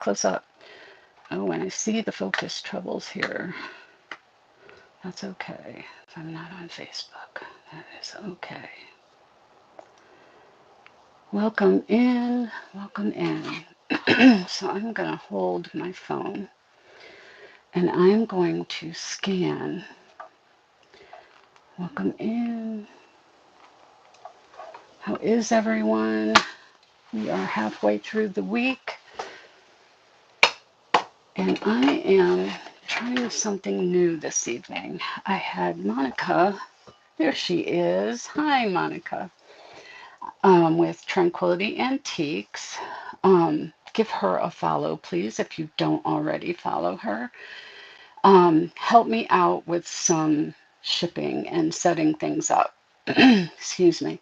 close up. Oh, and I see the focus troubles here. That's okay. If I'm not on Facebook, that is okay. Welcome in, welcome in. So I'm going to hold my phone and I'm going to scan. Welcome in. How is everyone? We are halfway through the week and I am trying something new this evening. I had Monica, there she is. Hi, Monica, with Tranquility Antiques. Give her a follow, please, if you don't already follow her. Help me out with some shipping and setting things up. Excuse me.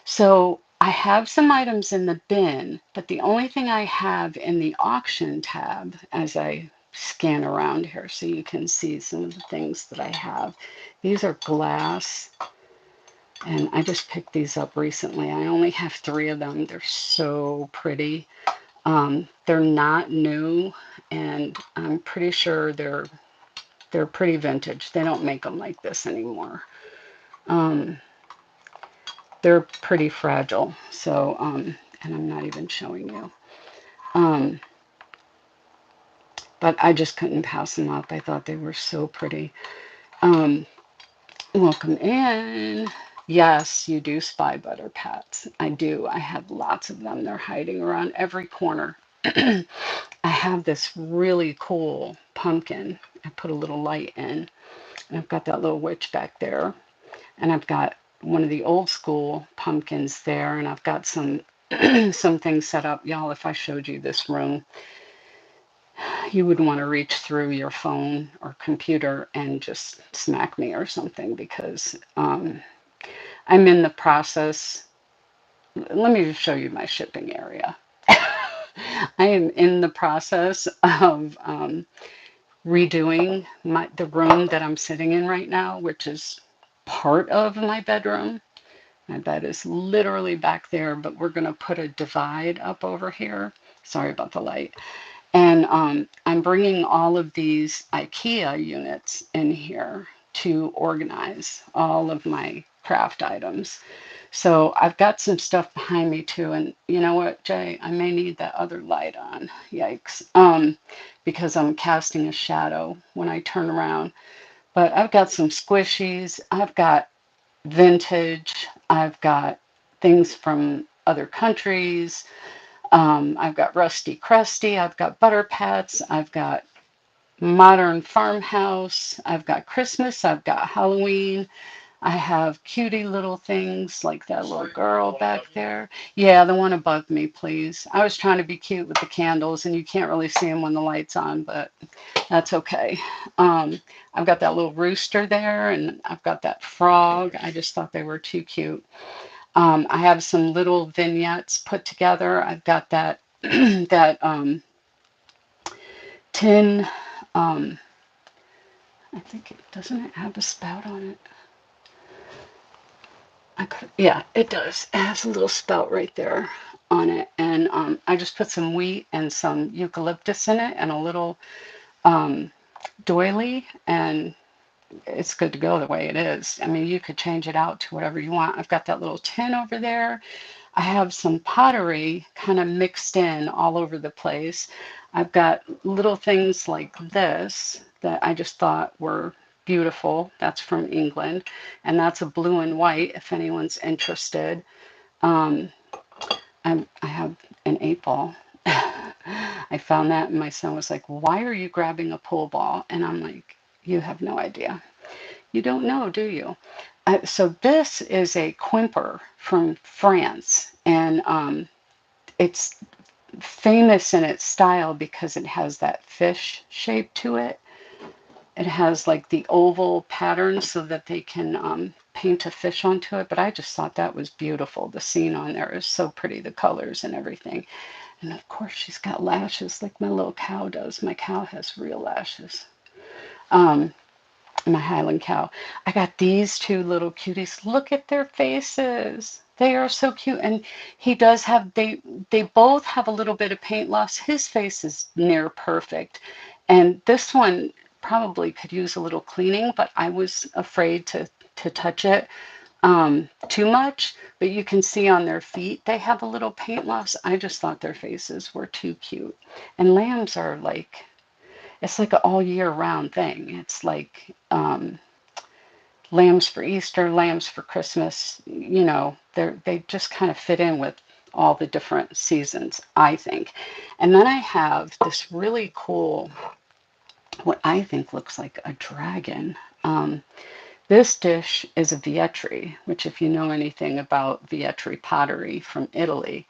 So I have some items in the bin, but the only thing I have in the auction tab as I scan around here so you can see some of the things that I have. These are glass, and I just picked these up recently. I only have 3 of them. They're so pretty. They're not new, and I'm pretty sure they're pretty vintage. They don't make them like this anymore. They're pretty fragile. So, and I'm not even showing you. But I just couldn't pass them up. I thought they were so pretty. Welcome in. Yes, you do spy butter pats. I do. I have lots of them. They're hiding around every corner. I have this really cool pumpkin. I put a little light in. And I've got that little witch back there. And I've got one of the old school pumpkins there. And I've got some some things set up. Y'all, if I showed you this room, you would want to reach through your phone or computer and just smack me or something because I'm in the process. Let me just show you my shipping area. I am in the process of redoing the room that I'm sitting in right now, which is part of my bedroom. My bed is literally back there, but we're going to put a divide up over here. Sorry about the light. And I'm bringing all of these IKEA units in here to organize all of my craft items. So I've got some stuff behind me too. And you know what, Jay? I may need that other light on. Yikes. Because I'm casting a shadow when I turn around. But I've got some squishies. I've got vintage. I've got things from other countries. I've got Rusty Crusty, I've got Butter Pats, I've got Modern Farmhouse, I've got Christmas, I've got Halloween, I have cutie little things like that little girl back there. Yeah, the one above me, please. I was trying to be cute with the candles, and you can't really see them when the light's on, but that's okay. I've got that little rooster there, and I've got that frog. I just thought they were too cute. I have some little vignettes put together. I've got that that tin. I think it doesn't it have a spout on it. Yeah, it does. It has a little spout right there on it, and I just put some wheat and some eucalyptus in it, and a little doily, and it's good to go the way it is. I mean, you could change it out to whatever you want. I've got that little tin over there. I have some pottery kind of mixed in all over the place. I've got little things like this that I just thought were beautiful. That's from England, and that's a blue and white if anyone's interested. Um, I have an 8 ball. I found that, and my son was like, "Why are you grabbing a pool ball?" And I'm like, "You have no idea. You don't know, do you?" So this is a Quimper from France, and it's famous in its style because it has that fish shape to it. It has like the oval pattern so that they can paint a fish onto it, but I just thought that was beautiful. The scene on there is so pretty, the colors and everything. And of course she's got lashes like my little cow does. My cow has real lashes. Um, my Highland cow. I got these two little cuties. Look at their faces. They are so cute. And he does have, they both have a little bit of paint loss. His face is near perfect. And this one probably could use a little cleaning, but I was afraid to touch it too much. But you can see on their feet they have a little paint loss. I just thought their faces were too cute. And lambs are like, it's like an all year round thing. It's like lambs for Easter, lambs for Christmas. You know, they just kind of fit in with all the different seasons, I think. And then I have this really cool, what I think looks like a dragon. This dish is a Vietri, which if you know anything about Vietri pottery from Italy,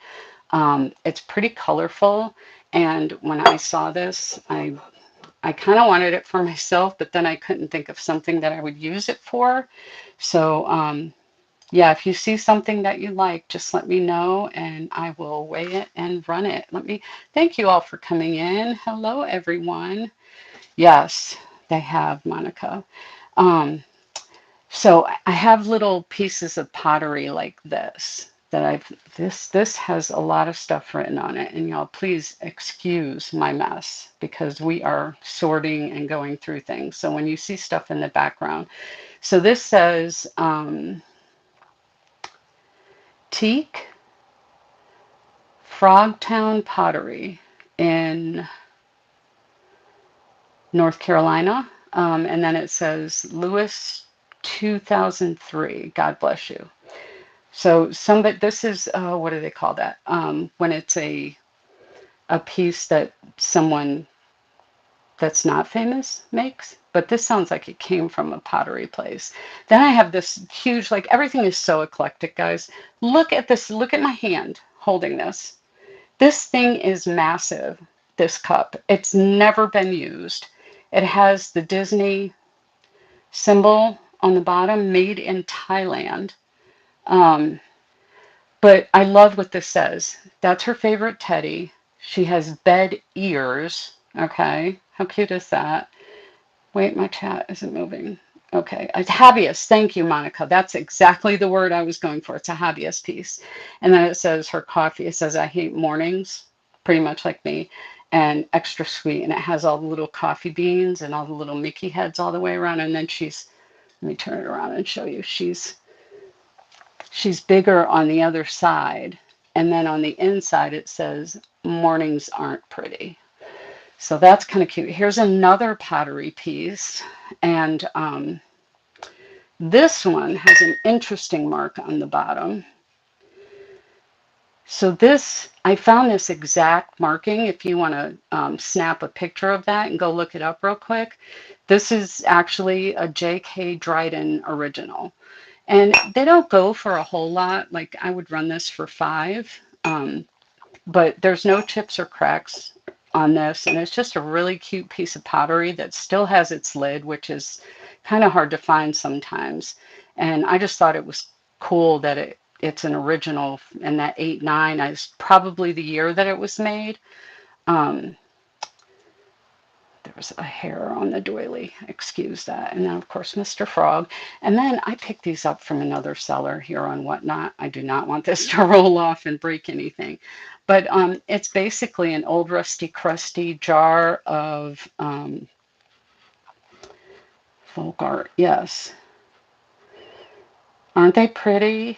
it's pretty colorful. And when I saw this, I kind of wanted it for myself, but then I couldn't think of something that I would use it for. So, yeah, if you see something that you like, just let me know and I will weigh it and run it. Thank you all for coming in. Hello, everyone. Yes, they have, Monica. Um, so I have little pieces of pottery like this that this has a lot of stuff written on it, and y'all please excuse my mess because we are sorting and going through things. So when you see stuff in the background, so this says Teak Frogtown Pottery in North Carolina, and then it says Lewis 2003. God bless you. So this is, what do they call that? When it's a piece that someone that's not famous makes. But this sounds like it came from a pottery place. Then I have this huge, like everything is so eclectic, guys. Look at this. Look at my hand holding this. This thing is massive, this cup. It's never been used. It has the Disney symbol on the bottom, made in Thailand. Um, But I love what this says. That's her favorite teddy. She has bed ears. Okay. How cute is that? Wait, my chat isn't moving. Okay. A habeas. Thank you, Monica. That's exactly the word I was going for. It's a habeas piece. And then it says her coffee. It says, I hate mornings, pretty much like me, and extra sweet. And it has all the little coffee beans and all the little Mickey heads all the way around. And then let me turn it around and show you. She's bigger on the other side. And then on the inside, it says, mornings aren't pretty. So that's kind of cute. Here's another pottery piece. And this one has an interesting mark on the bottom. So I found this exact marking. If you want to snap a picture of that and go look it up real quick. This is actually a J.K. Dryden original. And they don't go for a whole lot. Like I would run this for $5, but there's no chips or cracks on this. And it's just a really cute piece of pottery that still has its lid, which is kind of hard to find sometimes. And I just thought it was cool that it's an original, and that 89 is probably the year that it was made. There was a hair on the doily, excuse that. And then, of course, Mr. Frog. And then I picked these up from another seller here on Whatnot. I do not want this to roll off and break anything. But it's basically an old rusty, crusty jar of folk art. Yes. Aren't they pretty?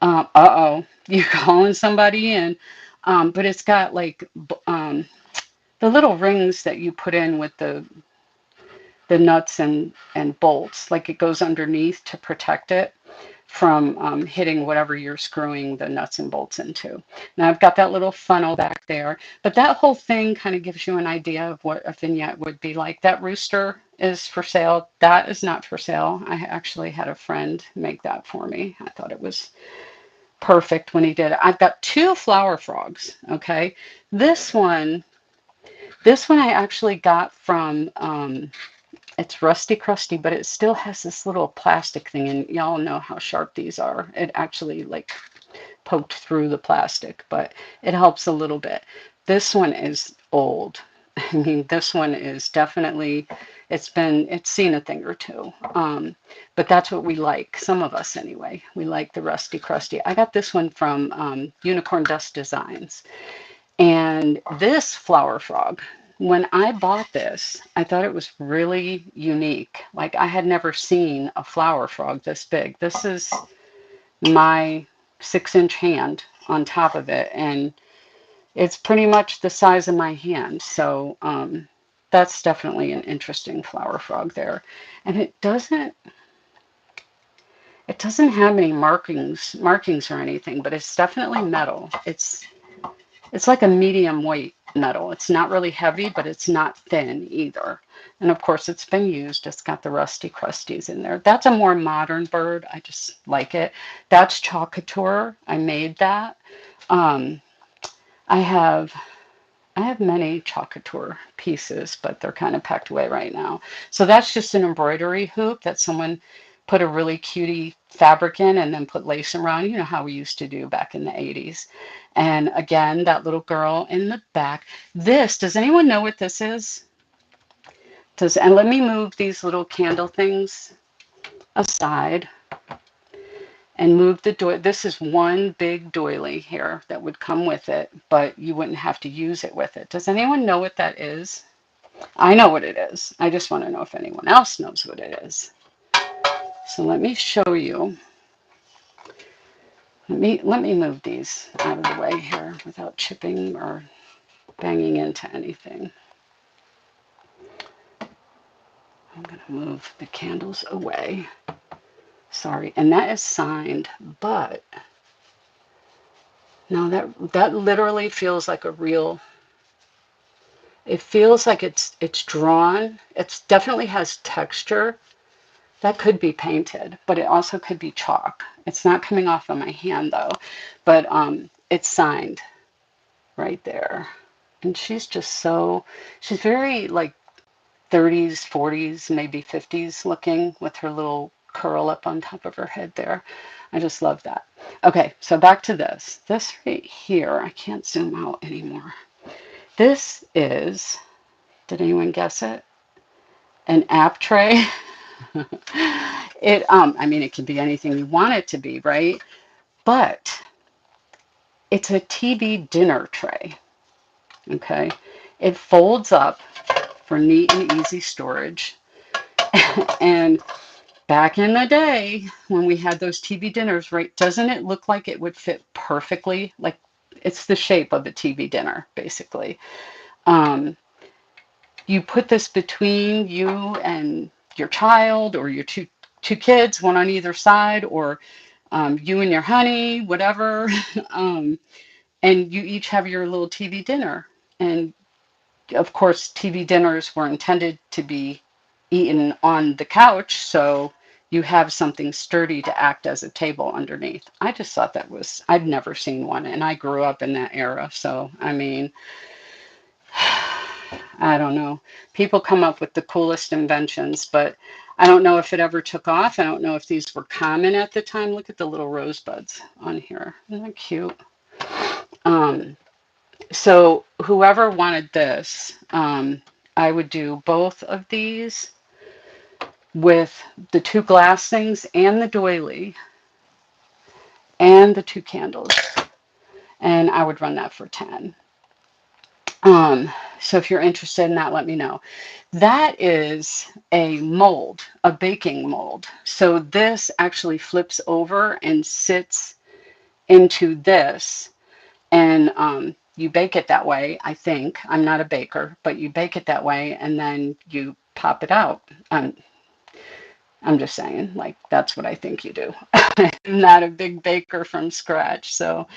Uh-oh, you're calling somebody in. But it's got like the little rings that you put in with the nuts and bolts, like it goes underneath to protect it from hitting whatever you're screwing the nuts and bolts into. Now I've got that little funnel back there, but that whole thing kind of gives you an idea of what a vignette would be like. That rooster is for sale. That is not for sale. I actually had a friend make that for me. I thought it was perfect when he did it. I've got 2 flower frogs, okay? This one I actually got from it's rusty crusty, but it still has this little plastic thing, and y'all know how sharp these are. It actually like poked through the plastic, but it helps a little bit. This one is old. I mean, this one is definitely it's seen a thing or two. But that's what we like, some of us anyway. We like the rusty crusty. I got this one from Unicorn Dust Designs. And this flower frog, when I bought this, I thought it was really unique. Like I had never seen a flower frog this big. This is my 6-inch hand on top of it, and it's pretty much the size of my hand. So that's definitely an interesting flower frog there. And it doesn't have any markings or anything, but it's definitely metal. It's like a medium weight metal. It's not really heavy, but it's not thin either. And of course, it's been used. It's got the rusty crusties in there. That's a more modern bird. I just like it. That's chalk couture. I made that. Um, I have I have many chalk couture pieces, but they're kind of packed away right now. So that's just an embroidery hoop that someone put a really cutie fabric in and then put lace around, you know how we used to do back in the 80s. And again, that little girl in the back. Does anyone know what this is? And let me move these little candle things aside and move the doily. This is one big doily here that would come with it, but you wouldn't have to use it with it. Does anyone know what that is? I know what it is. I just want to know if anyone else knows what it is. So let me show you. Let me move these out of the way here without chipping or banging into anything. I'm going to move the candles away. Sorry, and that is signed, but no, that literally feels like a real. It feels like it's drawn. It definitely has texture. That could be painted, but it also could be chalk. It's not coming off of my hand though, but it's signed right there. And she's very like 30s, 40s, maybe 50s looking with her little curl up on top of her head there. I just love that. Okay, so back to this. This right here, I can't zoom out anymore. This is, did anyone guess it? An app tray. I mean, it can be anything you want it to be, right? But it's a TV dinner tray, okay? It folds up for neat and easy storage. And back in the day when we had those TV dinners, right, doesn't it look like it would fit perfectly? Like it's the shape of a TV dinner, basically. You put this between you and your child or your two kids, one on either side, or you and your honey, whatever, and you each have your little TV dinner. And of course, TV dinners were intended to be eaten on the couch, so you have something sturdy to act as a table underneath. I just thought I'd never seen one, and I grew up in that era, so I mean, I don't know. People come up with the coolest inventions, but I don't know if it ever took off. I don't know if these were common at the time. Look at the little rosebuds on here. Isn't that cute? So whoever wanted this, I would do both of these with the 2 glass things and the doily and the 2 candles. And I would run that for 10. So if you're interested in that, let me know. That is a mold, a baking mold. So this actually flips over and sits into this, and you bake it that way, I think. I'm not a baker, but you bake it that way, and then you pop it out. I'm just saying, like, that's what I think you do. I'm not a big baker from scratch, so...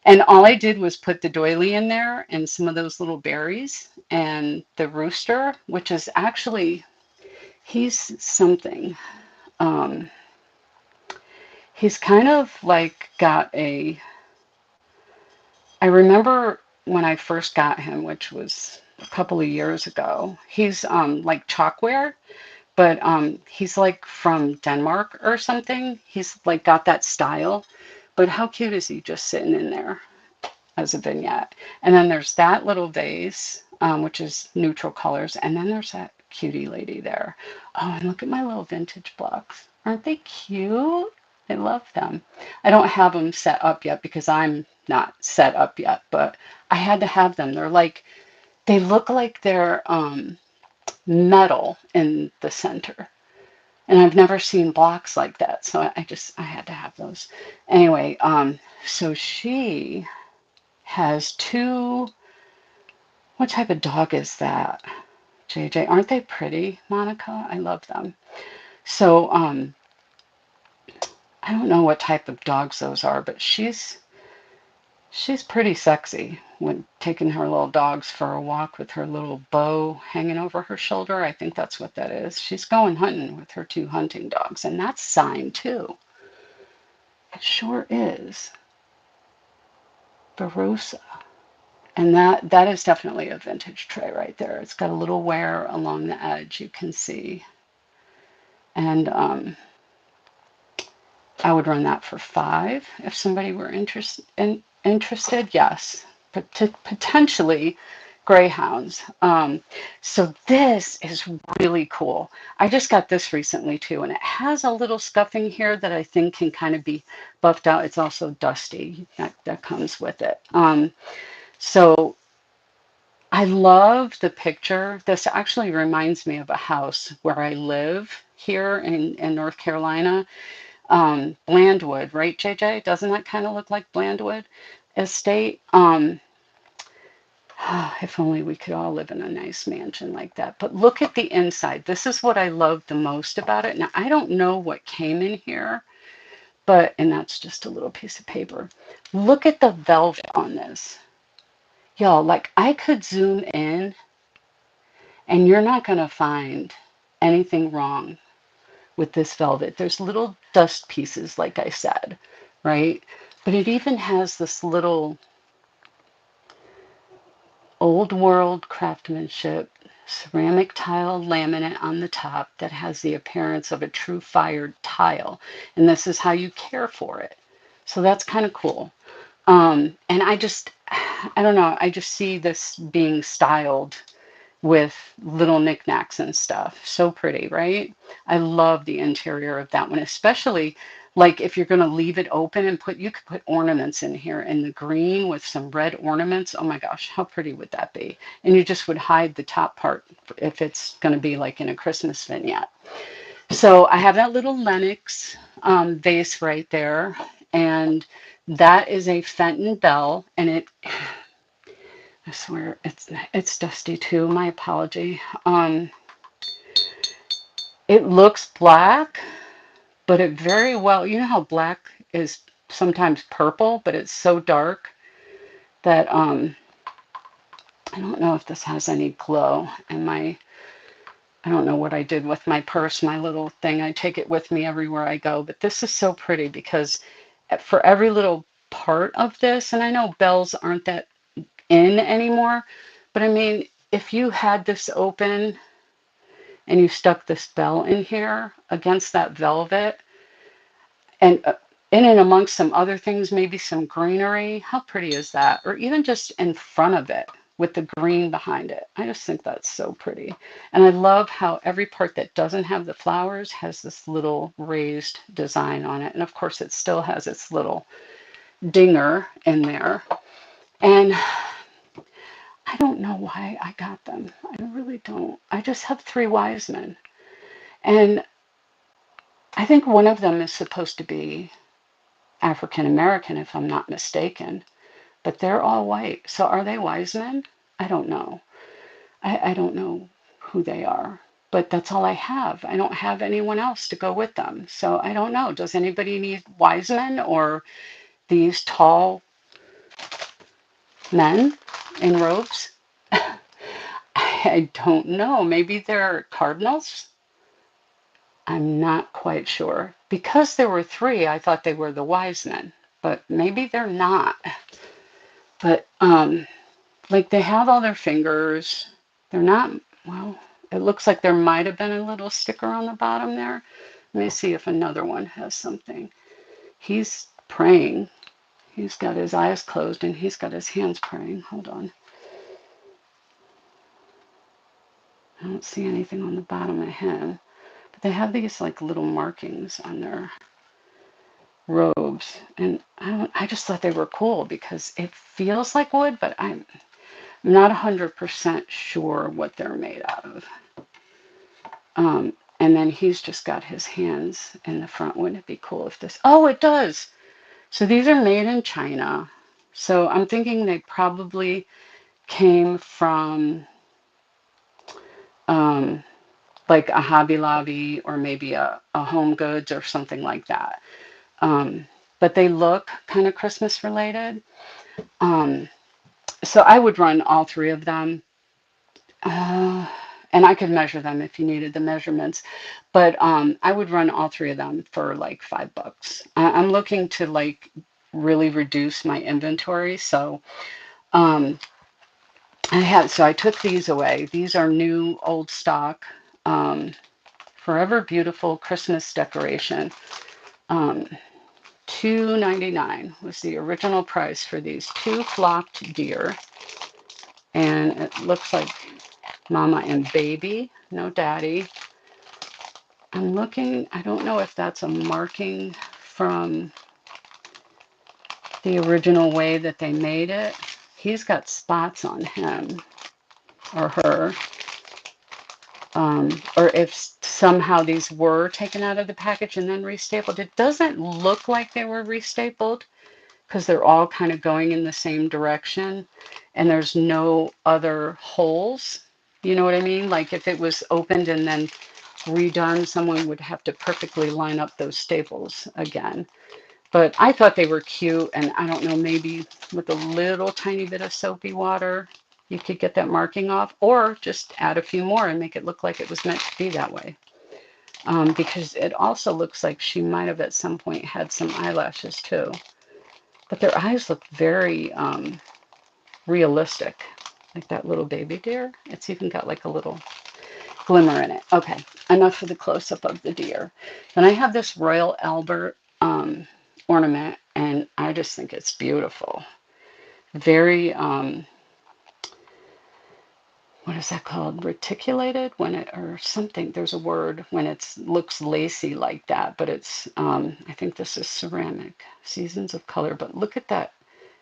And all I did was put the doily in there and some of those little berries and the rooster, which is actually, he's something. He's kind of like I remember when I first got him, which was a couple of years ago, he's like chalkware, but he's like from Denmark or something. He's like got that style. But how cute is he just sitting in there as a vignette? And then there's that little vase. which is neutral colors. And then there's that cutie lady there. Oh, and look at my little vintage blocks. Aren't they cute? I love them. I don't have them set up yet because I'm not set up yet, but I had to have them. They're like, they look like they're metal in the center. And I've never seen blocks like that, so I had to have those. Anyway, so she has two, what type of dog is that? JJ, aren't they pretty, Monica? I love them. So, I don't know what type of dogs those are, but she's pretty sexy when taking her little dogs for a walk with her little bow hanging over her shoulder. I think that's what that is. She's going hunting with her two hunting dogs, and that's signed too. It sure is. Barossa. And that is definitely a vintage tray right there. It's got a little wear along the edge, you can see. And I would run that for $5 if somebody were interested. Yes, but potentially greyhounds. So this is really cool. I just got this recently too, and it has a little scuffing here that I think can kind of be buffed out. It's also dusty. That comes with it. So I love the picture. This actually reminds me of a house where I live here in North Carolina. Blandwood, right, JJ? Doesn't that kind of look like Blandwood Estate? If only we could all live in a nice mansion like that. But look at the inside. This is what I love the most about it. Now, I don't know what came in here, and that's just a little piece of paper. Look at the velvet on this. Y'all, like I could zoom in and you're not going to find anything wrong with this velvet. There's little dust pieces, like I said, right? But it even has this little old world craftsmanship ceramic tile laminate on the top that has the appearance of a true fired tile. And this is how you care for it. So that's kind of cool. And I don't know, I just see this being styled with little knickknacks and stuff. So pretty, right? I love the interior of that one, especially like if you're going to leave it open and you could put ornaments in here in the green with some red ornaments. Oh my gosh, how pretty would that be? And you just would hide the top part if it's going to be like in a Christmas vignette. So I have that little Lenox vase right there, and that is a Fenton bell, and I swear it's dusty too. My apology. It looks black, but it very well, you know how black is sometimes purple, but it's so dark that I don't know if this has any glow. And I don't know what I did with my purse, my little thing. I take it with me everywhere I go. But this is so pretty because for every little part of this, and I know bells aren't that in anymore, but I mean, if you had this open and you stuck this bell in here against that velvet and in and amongst some other things, maybe some greenery, how pretty is that? Or even just in front of it with the green behind it. I just think that's so pretty. And I love how every part that doesn't have the flowers has this little raised design on it. And of course, it still has its little dinger in there. And I don't know why I got them. I really don't. I just have 3 wise men. And I think one of them is supposed to be African American, if I'm not mistaken. But they're all white. So are they wise men? I don't know. I don't know who they are. But that's all I have. I don't have anyone else to go with them. So I don't know. Does anybody need wise men or these tall men in robes? I don't know. Maybe they're cardinals? I'm not quite sure. Because there were 3, I thought they were the wise men, but maybe they're not. But like they have all their fingers. They're not, well, it looks like there might have been a little sticker on the bottom there. Let me see if another one has something. He's praying. He's got his eyes closed and he's got his hands praying. Hold on. I don't see anything on the bottom of him. But they have these like little markings on their robes. And I just thought they were cool because it feels like wood, but I'm not 100% sure what they're made out of. And then he's just got his hands in the front. Wouldn't it be cool if this, oh, it does. So these are made in China. So I'm thinking they probably came from um, like a Hobby Lobby or maybe a Home Goods or something like that. But they look kind of Christmas related. Um, so I would run all three of them. Uh, and I could measure them if you needed the measurements. But I would run all three of them for like $5. I'm looking to like really reduce my inventory. So um, I took these away. These are new old stock. Um, Forever Beautiful Christmas decoration. Um, $2.99 was the original price for these two flocked deer. And it looks like mama and baby, no daddy. I'm looking, I don't know if that's a marking from the original way that they made it. He's got spots on him or her. Or if somehow these were taken out of the package and then restapled. It doesn't look like they were restapled because they're all kind of going in the same direction and there's no other holes. You know what I mean? Like if it was opened and then redone, someone would have to perfectly line up those staples again. But I thought they were cute, and I don't know, maybe with a little tiny bit of soapy water, you could get that marking off, or just add a few more and make it look like it was meant to be that way. Because it also looks like she might have at some point had some eyelashes too. But their eyes look very realistic, like that little baby deer. It's even got like a little glimmer in it. Okay, enough for the close-up of the deer. Then I have this Royal Albert ornament, and I just think it's beautiful. Very, what is that called? Reticulated when it, or something, there's a word when it looks lacy like that, but it's, I think this is ceramic, Seasons of Color, but look at that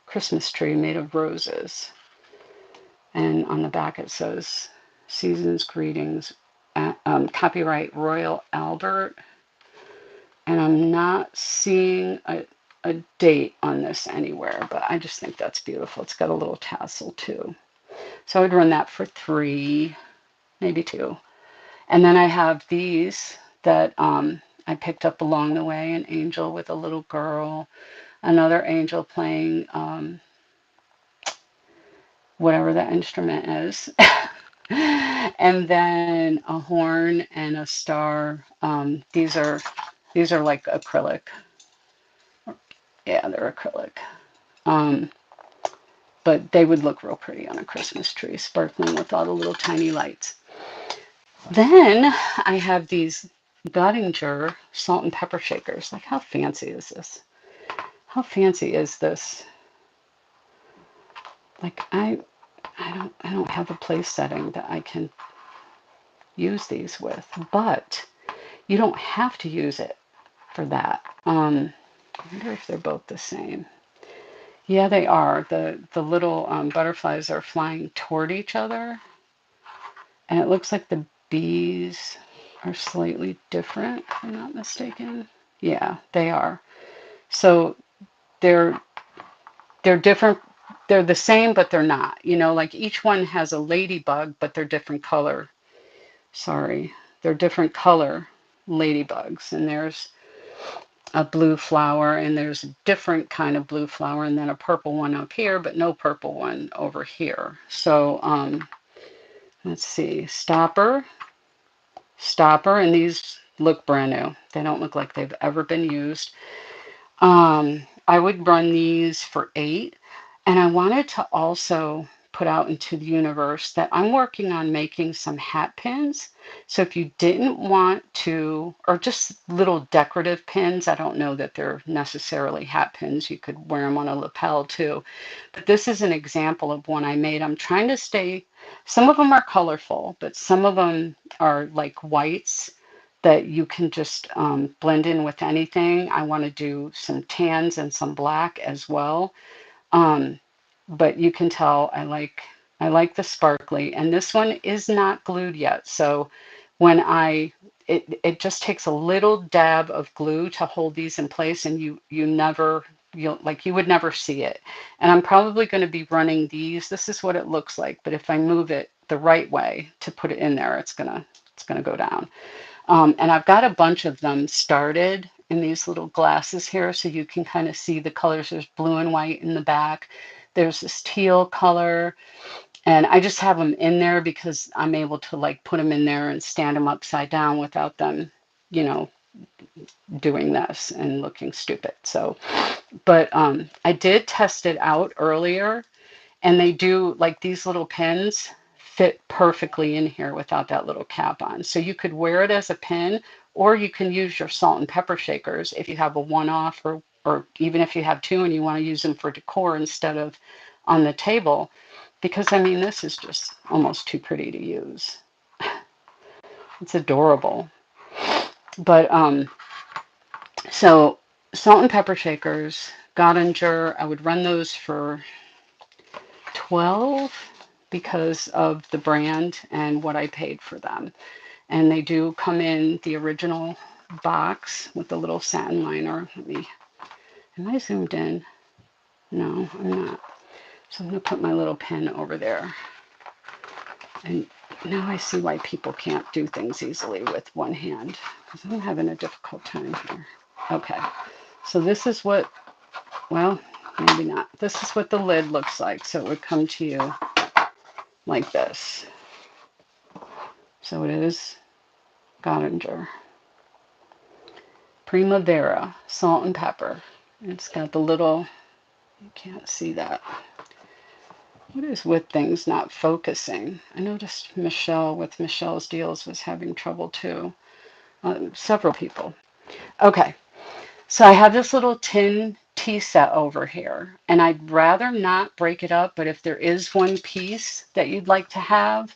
Christmas tree made of roses. And on the back it says, Seasons Greetings, copyright Royal Albert. And I'm not seeing a date on this anywhere, but I just think that's beautiful. It's got a little tassel too. So I would run that for 3, maybe 2. And then I have these that I picked up along the way, an angel with a little girl, another angel playing whatever that instrument is, and then a horn and a star. These are like acrylic. Yeah, they're acrylic. Um, but they would look real pretty on a Christmas tree, sparkling with all the little tiny lights. Then I have these Gottinger salt and pepper shakers. Like, how fancy is this? How fancy is this? Like, I don't have a place setting that I can use these with, but you don't have to use it for that. I wonder if they're both the same. Yeah, they are. The little butterflies are flying toward each other, and it looks like the bees are slightly different, if I'm not mistaken. Yeah, they are. So they're they're different. They're the same, but they're not. You know, like each one has a ladybug, but they're different color. Sorry, they're different color ladybugs, and there's a blue flower, and there's a different kind of blue flower, and then a purple one up here, but no purple one over here. So let's see, stopper, and these look brand new. They don't look like they've ever been used. I would run these for 8, and I wanted to also put out into the universe that I'm working on making some hat pins. So if you didn't want to, or just little decorative pins, I don't know that they're necessarily hat pins. You could wear them on a lapel too. But this is an example of one I made. I'm trying to stay, some of them are colorful, but some of them are like whites that you can just blend in with anything. I want to do some tans and some black as well. Um, but you can tell I like the sparkly, and this one is not glued yet. So when it just takes a little dab of glue to hold these in place, and you would never see it. And I'm probably going to be running these. This is what it looks like, but if I move it the right way to put it in there, it's gonna go down. And I've got a bunch of them started in these little glasses here, so you can kind of see the colors. There's blue and white in the back. There's this teal color, and I just have them in there because I'm able to like put them in there and stand them upside down without them, you know, doing this and looking stupid. So, but I did test it out earlier, and they do, like, these little pins fit perfectly in here without that little cap on. So you could wear it as a pin, or you can use your salt and pepper shakers if you have a one-off, or even if you have two and you want to use them for decor instead of on the table. Because I mean, this is just almost too pretty to use. It's adorable. But so salt and pepper shakers, Gottinger, I would run those for 12 because of the brand and what I paid for them. And they do come in the original box with the little satin liner. Am I zoomed in? No, I'm not. So I'm going to put my little pen over there. And now I see why people can't do things easily with one hand, because I'm having a difficult time here. Okay, so this is what, well, maybe not. This is what the lid looks like. So it would come to you like this. So it is Gottinger. Primavera, salt and pepper. It's got the little, you can't see that. What is with things not focusing? I noticed Michelle with Michelle's deals was having trouble too. Several people. Okay, so I have this little tin tea set over here, and I'd rather not break it up, but if there is one piece that you'd like to have,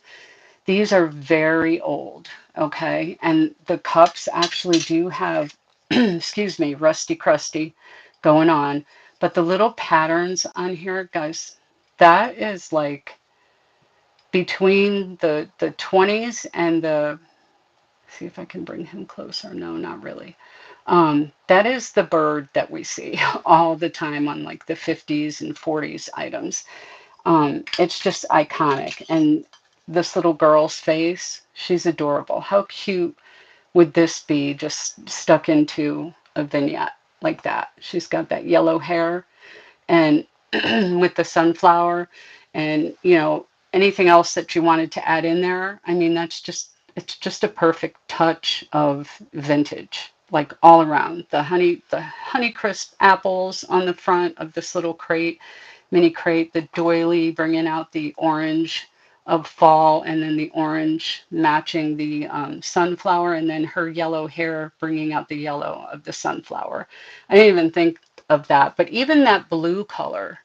these are very old, okay? And the cups actually do have, excuse me, rusty crusty going on. But the little patterns on here, guys, that is like between the 20s and the, see if I can bring him closer. No, not really. That is the bird that we see all the time on like the 50s and 40s items. It's just iconic. And this little girl's face, she's adorable. How cute would this be just stuck into a vignette like that? She's got that yellow hair and with the sunflower and, anything else that you wanted to add in there. I mean, it's just a perfect touch of vintage, like all around. The honey crisp apples on the front of this little crate, mini crate, the doily bringing out the orange of fall, and then the orange matching the sunflower, and then her yellow hair bringing out the yellow of the sunflower. I didn't even think of that, but even that blue color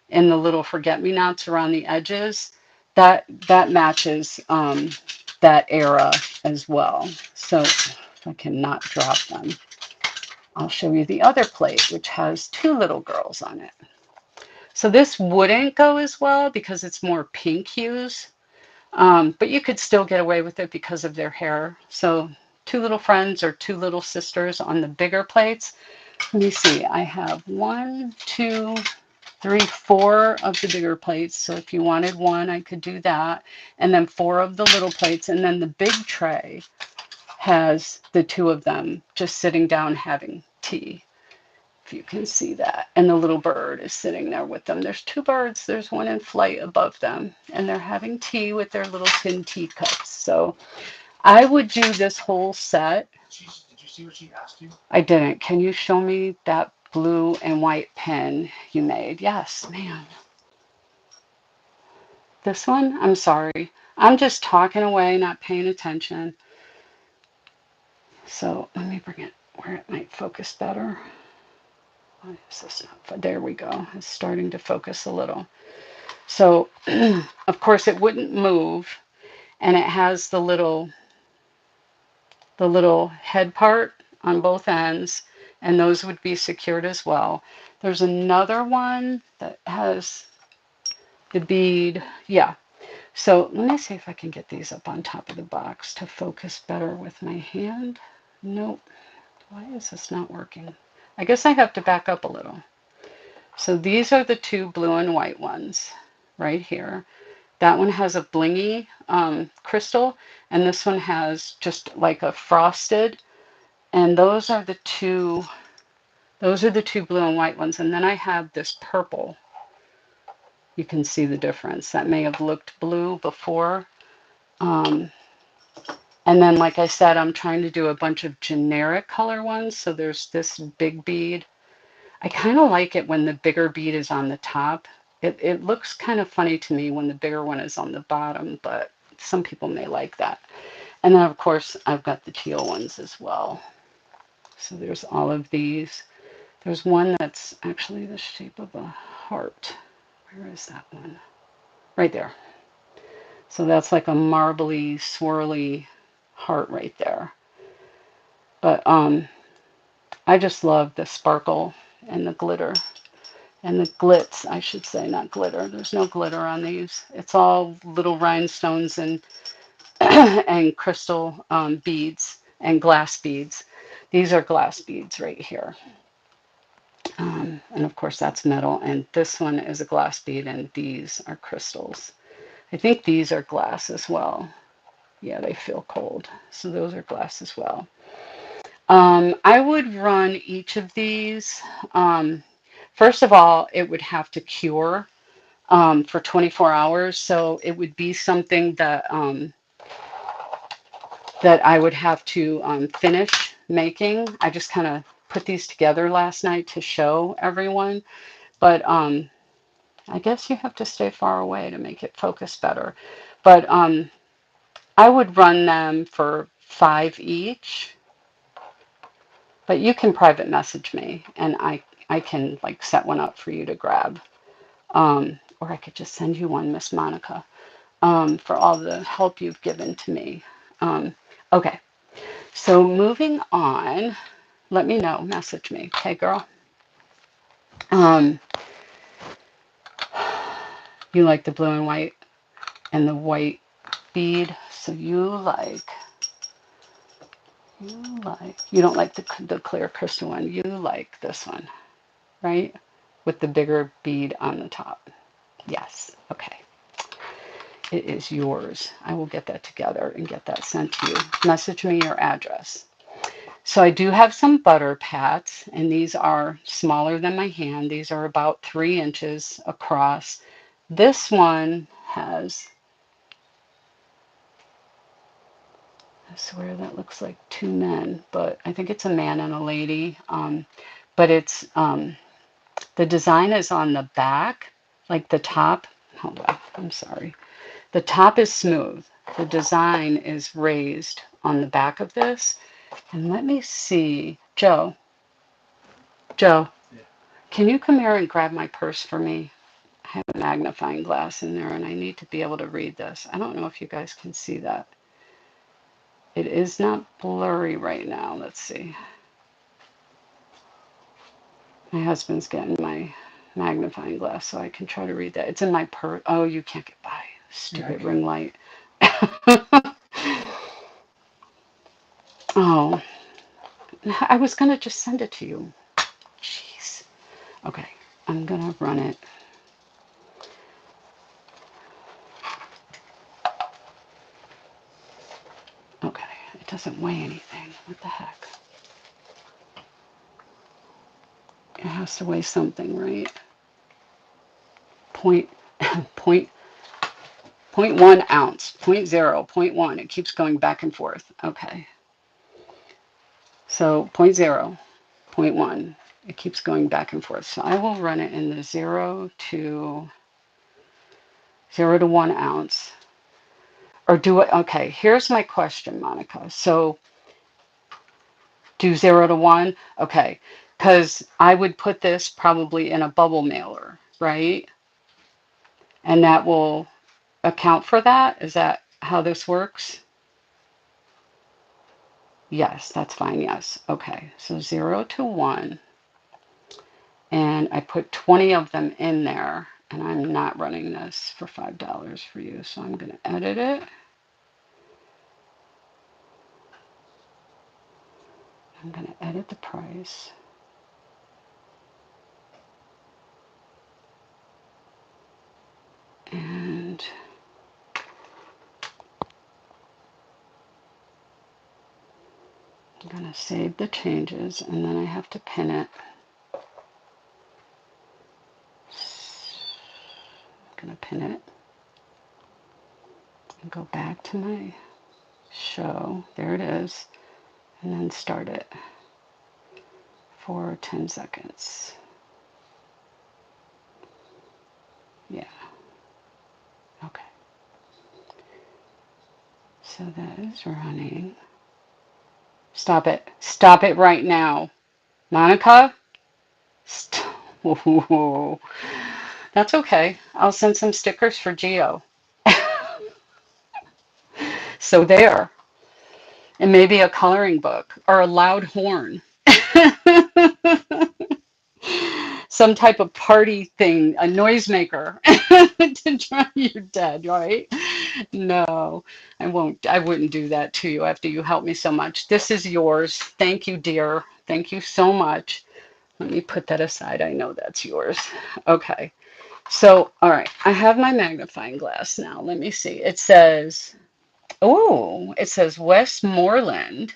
and the little forget-me-nots around the edges, that matches that era as well. So if I cannot drop them, I'll show you the other plate, which has two little girls on it. So this wouldn't go as well because it's more pink hues, but you could still get away with it because of their hair. So two little friends or two little sisters on the bigger plates. Let me see, I have 1, 2, 3, 4 of the bigger plates. So if you wanted one, I could do that. And then 4 of the little plates. And then the big tray has the 2 of them just sitting down having tea, if you can see that. And the little bird is sitting there with them. There's 2 birds. There's one in flight above them. And they're having tea with their little tin teacups. So I would do this whole set. Did you see what she asked you? I didn't. Can you show me that blue and white pen you made? Yes, man. This one, I'm sorry. I'm just talking away, not paying attention. So let me bring it where it might focus better. Why is this not? There we go. It's starting to focus a little. So, of course, it wouldn't move, and it has the little head part on both ends, and those would be secured as well. There's another one that has the bead. Yeah. So let me see if I can get these up on top of the box to focus better with my hand. Nope. Why is this not working? I guess I have to back up a little. So these are the two blue and white ones right here. That one has a blingy crystal, and this one has just like a frosted. And those are the two blue and white ones. And then I have this purple. You can see the difference. That may have looked blue before. Um, and then, like I said, I'm trying to do a bunch of generic color ones. So there's this big bead. I kind of like it when the bigger bead is on the top. It looks kind of funny to me when the bigger one is on the bottom, but some people may like that. And then, of course, I've got the teal ones as well. So there's all of these. There's one that's actually the shape of a heart. Where is that one? Right there. So that's like a marbly, swirly heart right there. But I just love the sparkle and the glitter. And the glitz, I should say, not glitter. There's no glitter on these. It's all little rhinestones and and crystal beads and glass beads. These are glass beads right here. And of course that's metal. And this one is a glass bead and these are crystals. I think these are glass as well. Yeah, they feel cold. So those are glass as well. I would run each of these. First of all, it would have to cure for 24 hours. So it would be something that that I would have to finish making. I just kind of put these together last night to show everyone. But I guess you have to stay far away to make it focus better. But I would run them for 5 each. But you can private message me and I can like set one up for you to grab. Or I could just send you one, Miss Monica, for all the help you've given to me. Okay, so moving on, let me know, message me. Okay, girl? Um, you like the blue and white and the white bead, so you don't like the clear crystal one. You like this one, right? With the bigger bead on the top. Yes. Okay. It is yours. I will get that together and get that sent to you. Message me your address. So I do have some butter pats, and these are smaller than my hand. These are about 3 inches across. This one has, I swear that looks like 2 men, but I think it's a man and a lady. But it's, the design is on the back, like the top. Hold on, I'm sorry. The top is smooth. The design is raised on the back of this. And let me see. Joe, yeah. Can you come here and grab my purse for me? I have a magnifying glass in there and I need to be able to read this. I don't know if you guys can see that. It is not blurry right now. Let's see. My husband's getting my magnifying glass so I can try to read that. It's in my purse. Oh, you can't get by. Stupid ring light. Oh, I was going to just send it to you. Jeez. Okay, I'm going to run it. Okay, it doesn't weigh anything. What the heck? It has to weigh something, right? Point, point, 0.1 ounce, 0.0, 0.1. It keeps going back and forth. Okay. So 0.0, 0.1. It keeps going back and forth. So I will run it in the 0 to 0 to 1 ounce. Or do it, okay, here's my question, Monica. So do 0 to 1, okay, because I would put this probably in a bubble mailer, right? And that will account for that. Is that how this works? Yes, that's fine. Yes. Okay. So 0 to 1. And I put 20 of them in there. And I'm not running this for $5 for you. So I'm going to edit it. I'm going to edit the price. And I'm going to save the changes. And then I have to pin it. I'm going to pin it. And go back to my show. There it is. And then start it for 10 seconds. Yeah. Okay. So that is running. Stop it. Stop it right now. Monica? Ooh. That's okay. I'll send some stickers for Geo. So there. And maybe a coloring book or a loud horn. Some type of party thing, a noisemaker to drive you dead, right? No, I won't. I wouldn't do that to you after you helped me so much. This is yours. Thank you, dear. Thank you so much. Let me put that aside. I know that's yours. Okay. So, all right. I have my magnifying glass now. Let me see. It says, oh, it says Westmoreland.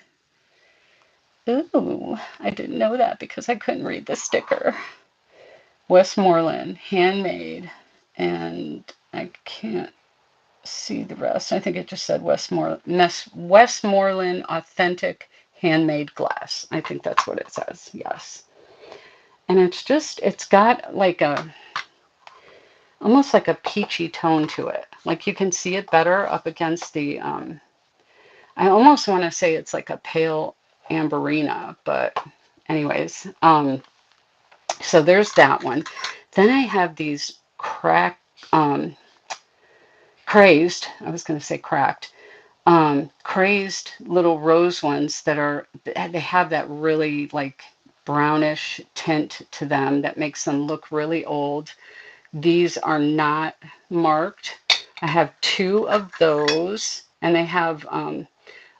Ooh, I didn't know that because I couldn't read the sticker. Westmoreland, handmade, and I can't see the rest. I think it just said Westmoreland authentic handmade glass. I think that's what it says. Yes. And it's got like almost like a peachy tone to it. Like you can see it better up against the, I almost want to say it's like a pale amberina, but anyways, so there's that one. Then I have these crazed, I was going to say cracked, crazed little rose ones they have that really like brownish tint to them that makes them look really old. These are not marked. I have 2 of those, and they have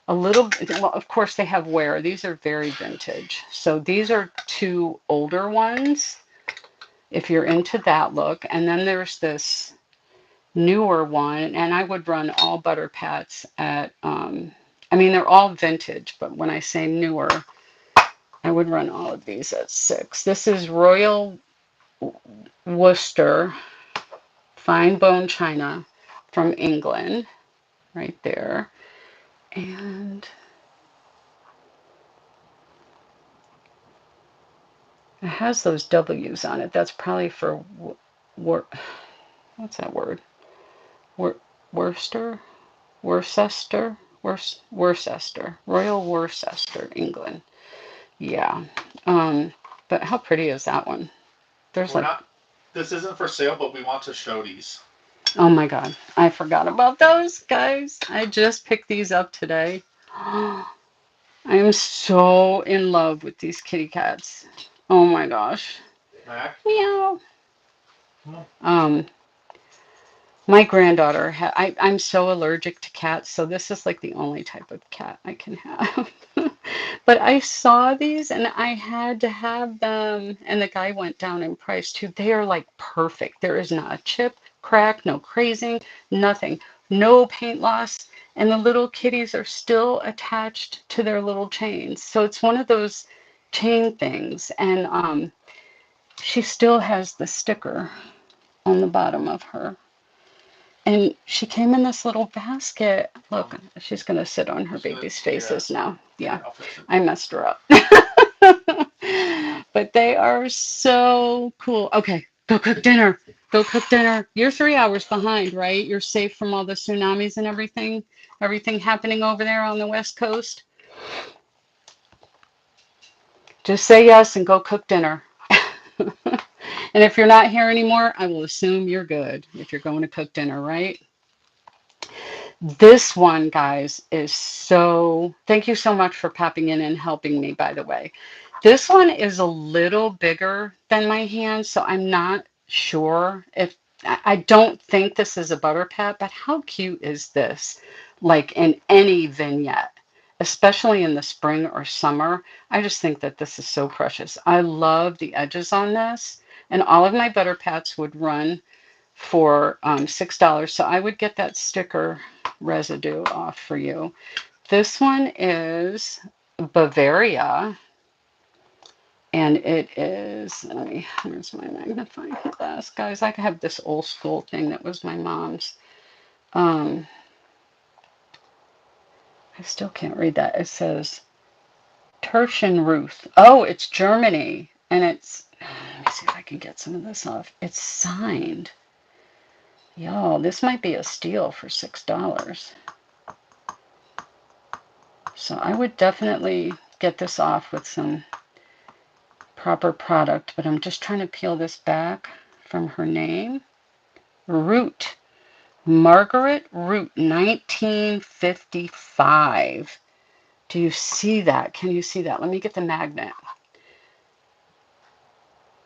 a little, well, of course they have wear. These are very vintage. So these are 2 older ones, if you're into that look. And then there's this newer one, and I would run all butter pats at, I mean, they're all vintage, but when I say newer, I would run all of these at 6. This is Royal Worcester fine bone china from England, right there. And it has those W's on it. That's probably for, what's that word? Worcester? Worcester? Worcester. Royal Worcester, England. Yeah. But how pretty is that one? There's like, this isn't for sale, but we want to show these. oh my God, I forgot about those, guys. I just picked these up today. I am so in love with these kitty cats. Oh my gosh. Mac? Meow. My granddaughter, I'm so allergic to cats, so this is like the only type of cat I can have. But I saw these and I had to have them, and the guy went down in price too. They are like perfect. There is not a chip, crack, no crazing, nothing, no paint loss, and the little kitties are still attached to their little chains. So it's one of those chain things, and she still has the sticker on the bottom of her. And she came in this little basket. Look, she's going to sit on her baby's faces now. Yeah, I messed her up. But they are so cool. Okay, go cook dinner. Go cook dinner. You're 3 hours behind, right? You're safe from all the tsunamis and everything happening over there on the West Coast. Just say yes and go cook dinner. And if you're not here anymore, I will assume you're good if you're going to cook dinner, right? This one, guys, is so, thank you so much for popping in and helping me, by the way. This one is a little bigger than my hand, so I'm not sure if, I don't think this is a butter pat, but how cute is this? Like in any vignette, especially in the spring or summer. I just think that this is so precious. I love the edges on this, and all of my butter pats would run for $6. So I would get that sticker residue off for you. This one is Bavaria, and it is, let me, where's my magnifying glass? Guys, I have this old school thing that was my mom's. Um, I still can't read that. It says Terschenruth. Oh, it's Germany, and it's, let me see if I can get some of this off. It's signed. Y'all, this might be a steal for $6. So I would definitely get this off with some proper product, but I'm just trying to peel this back from her name. Root. Margaret Root, 1955. Do you see that? Can you see that? Let me get the magnet.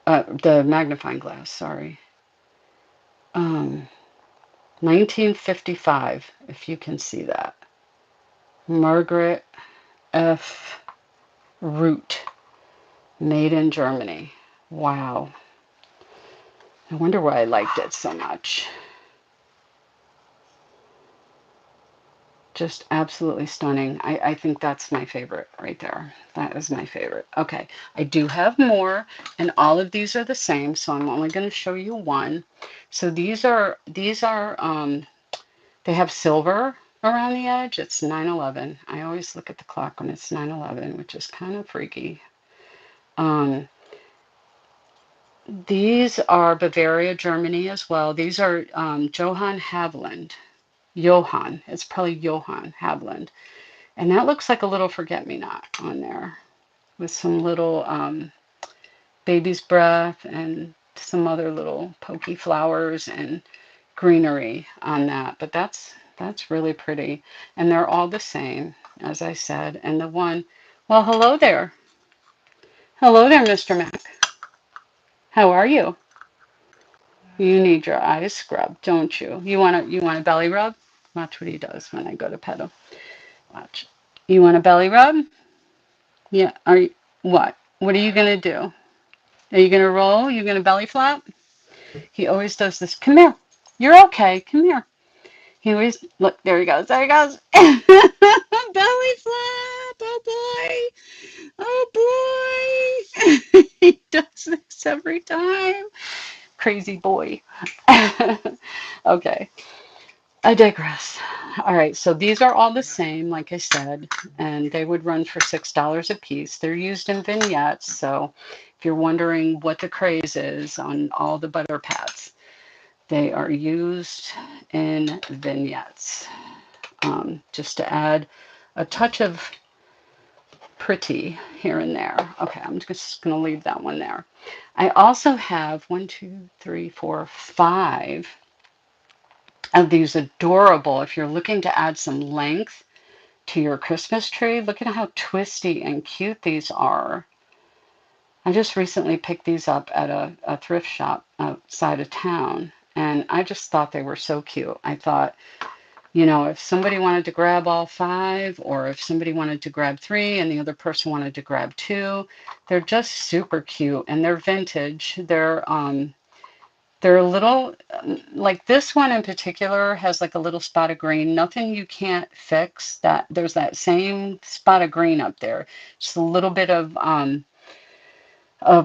The magnifying glass, sorry. 1955, if you can see that. Margaret F. Root, made in Germany. Wow. I wonder why I liked it so much. Just absolutely stunning. I think that's my favorite right there. That is my favorite. Okay, I do have more, and all of these are the same, so I'm only going to show you one. So these are they have silver around the edge. It's 9/11. I always look at the clock when it's 9/11, which is kind of freaky. Um, these are Bavaria, Germany as well. These are Johann Havland. Johann. It's probably Johann Havland. And that looks like a little forget-me-not on there with some little baby's breath and some other little pokey flowers and greenery on that. But that's really pretty. And they're all the same, as I said. And the one, well, hello there. Hello there, Mr. Mac. How are you? You need your eyes scrubbed, don't you? You want a belly rub? Watch what he does when I go to pet him. Watch. You want a belly rub? Yeah. Are you what? What are you gonna do? Are you gonna roll? You gonna belly flop? He always does this. Come here. You're okay. Come here. He always look. There he goes. There he goes. Belly flop. Oh boy. Oh boy. He does this every time. Crazy boy. Okay. I digress. All right, so these are all the same, like I said, and they would run for $6 a piece. They're used in vignettes, so if you're wondering what the craze is on all the butter pats, they are used in vignettes, just to add a touch of pretty here and there. Okay, I'm just going to leave that one there. I also have 1, 2, 3, 4, 5 of these adorable, if you're looking to add some length to your Christmas tree, look at how twisty and cute these are. I just recently picked these up at a thrift shop outside of town, and I just thought they were so cute. I thought, if somebody wanted to grab all 5, or if somebody wanted to grab 3 and the other person wanted to grab 2, they're just super cute, and they're vintage. They're a little, like this one in particular has like a little spot of green. Nothing you can't fix. That there's that same spot of green up there. Just a little bit of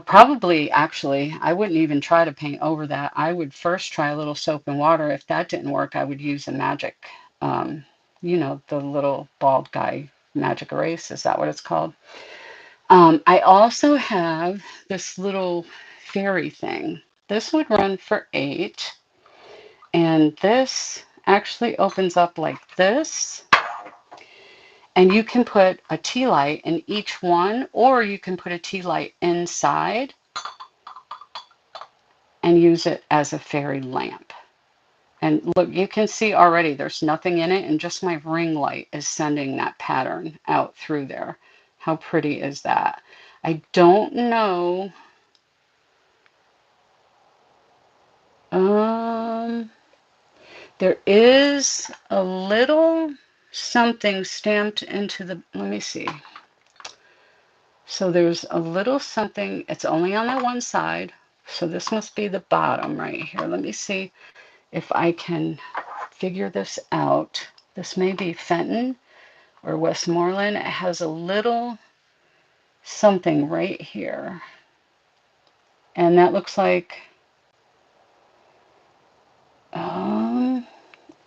probably, actually, I wouldn't even try to paint over that. I would first try a little soap and water. If that didn't work, I would use a magic, the little bald guy magic erase. Is that what it's called? I also have this little fairy thing this would run for 8. And this actually opens up like this. And you can put a tea light in each one, or you can put a tea light inside and use it as a fairy lamp. And look, you can see already there's nothing in it, and just my ring light is sending that pattern out through there. How pretty is that? I don't know. Um, there is a little something stamped into the, let me see. So there's a little something, it's only on that one side. So this must be the bottom right here. Let me see if I can figure this out. This may be Fenton or Westmoreland. It has a little something right here. And that looks like, um,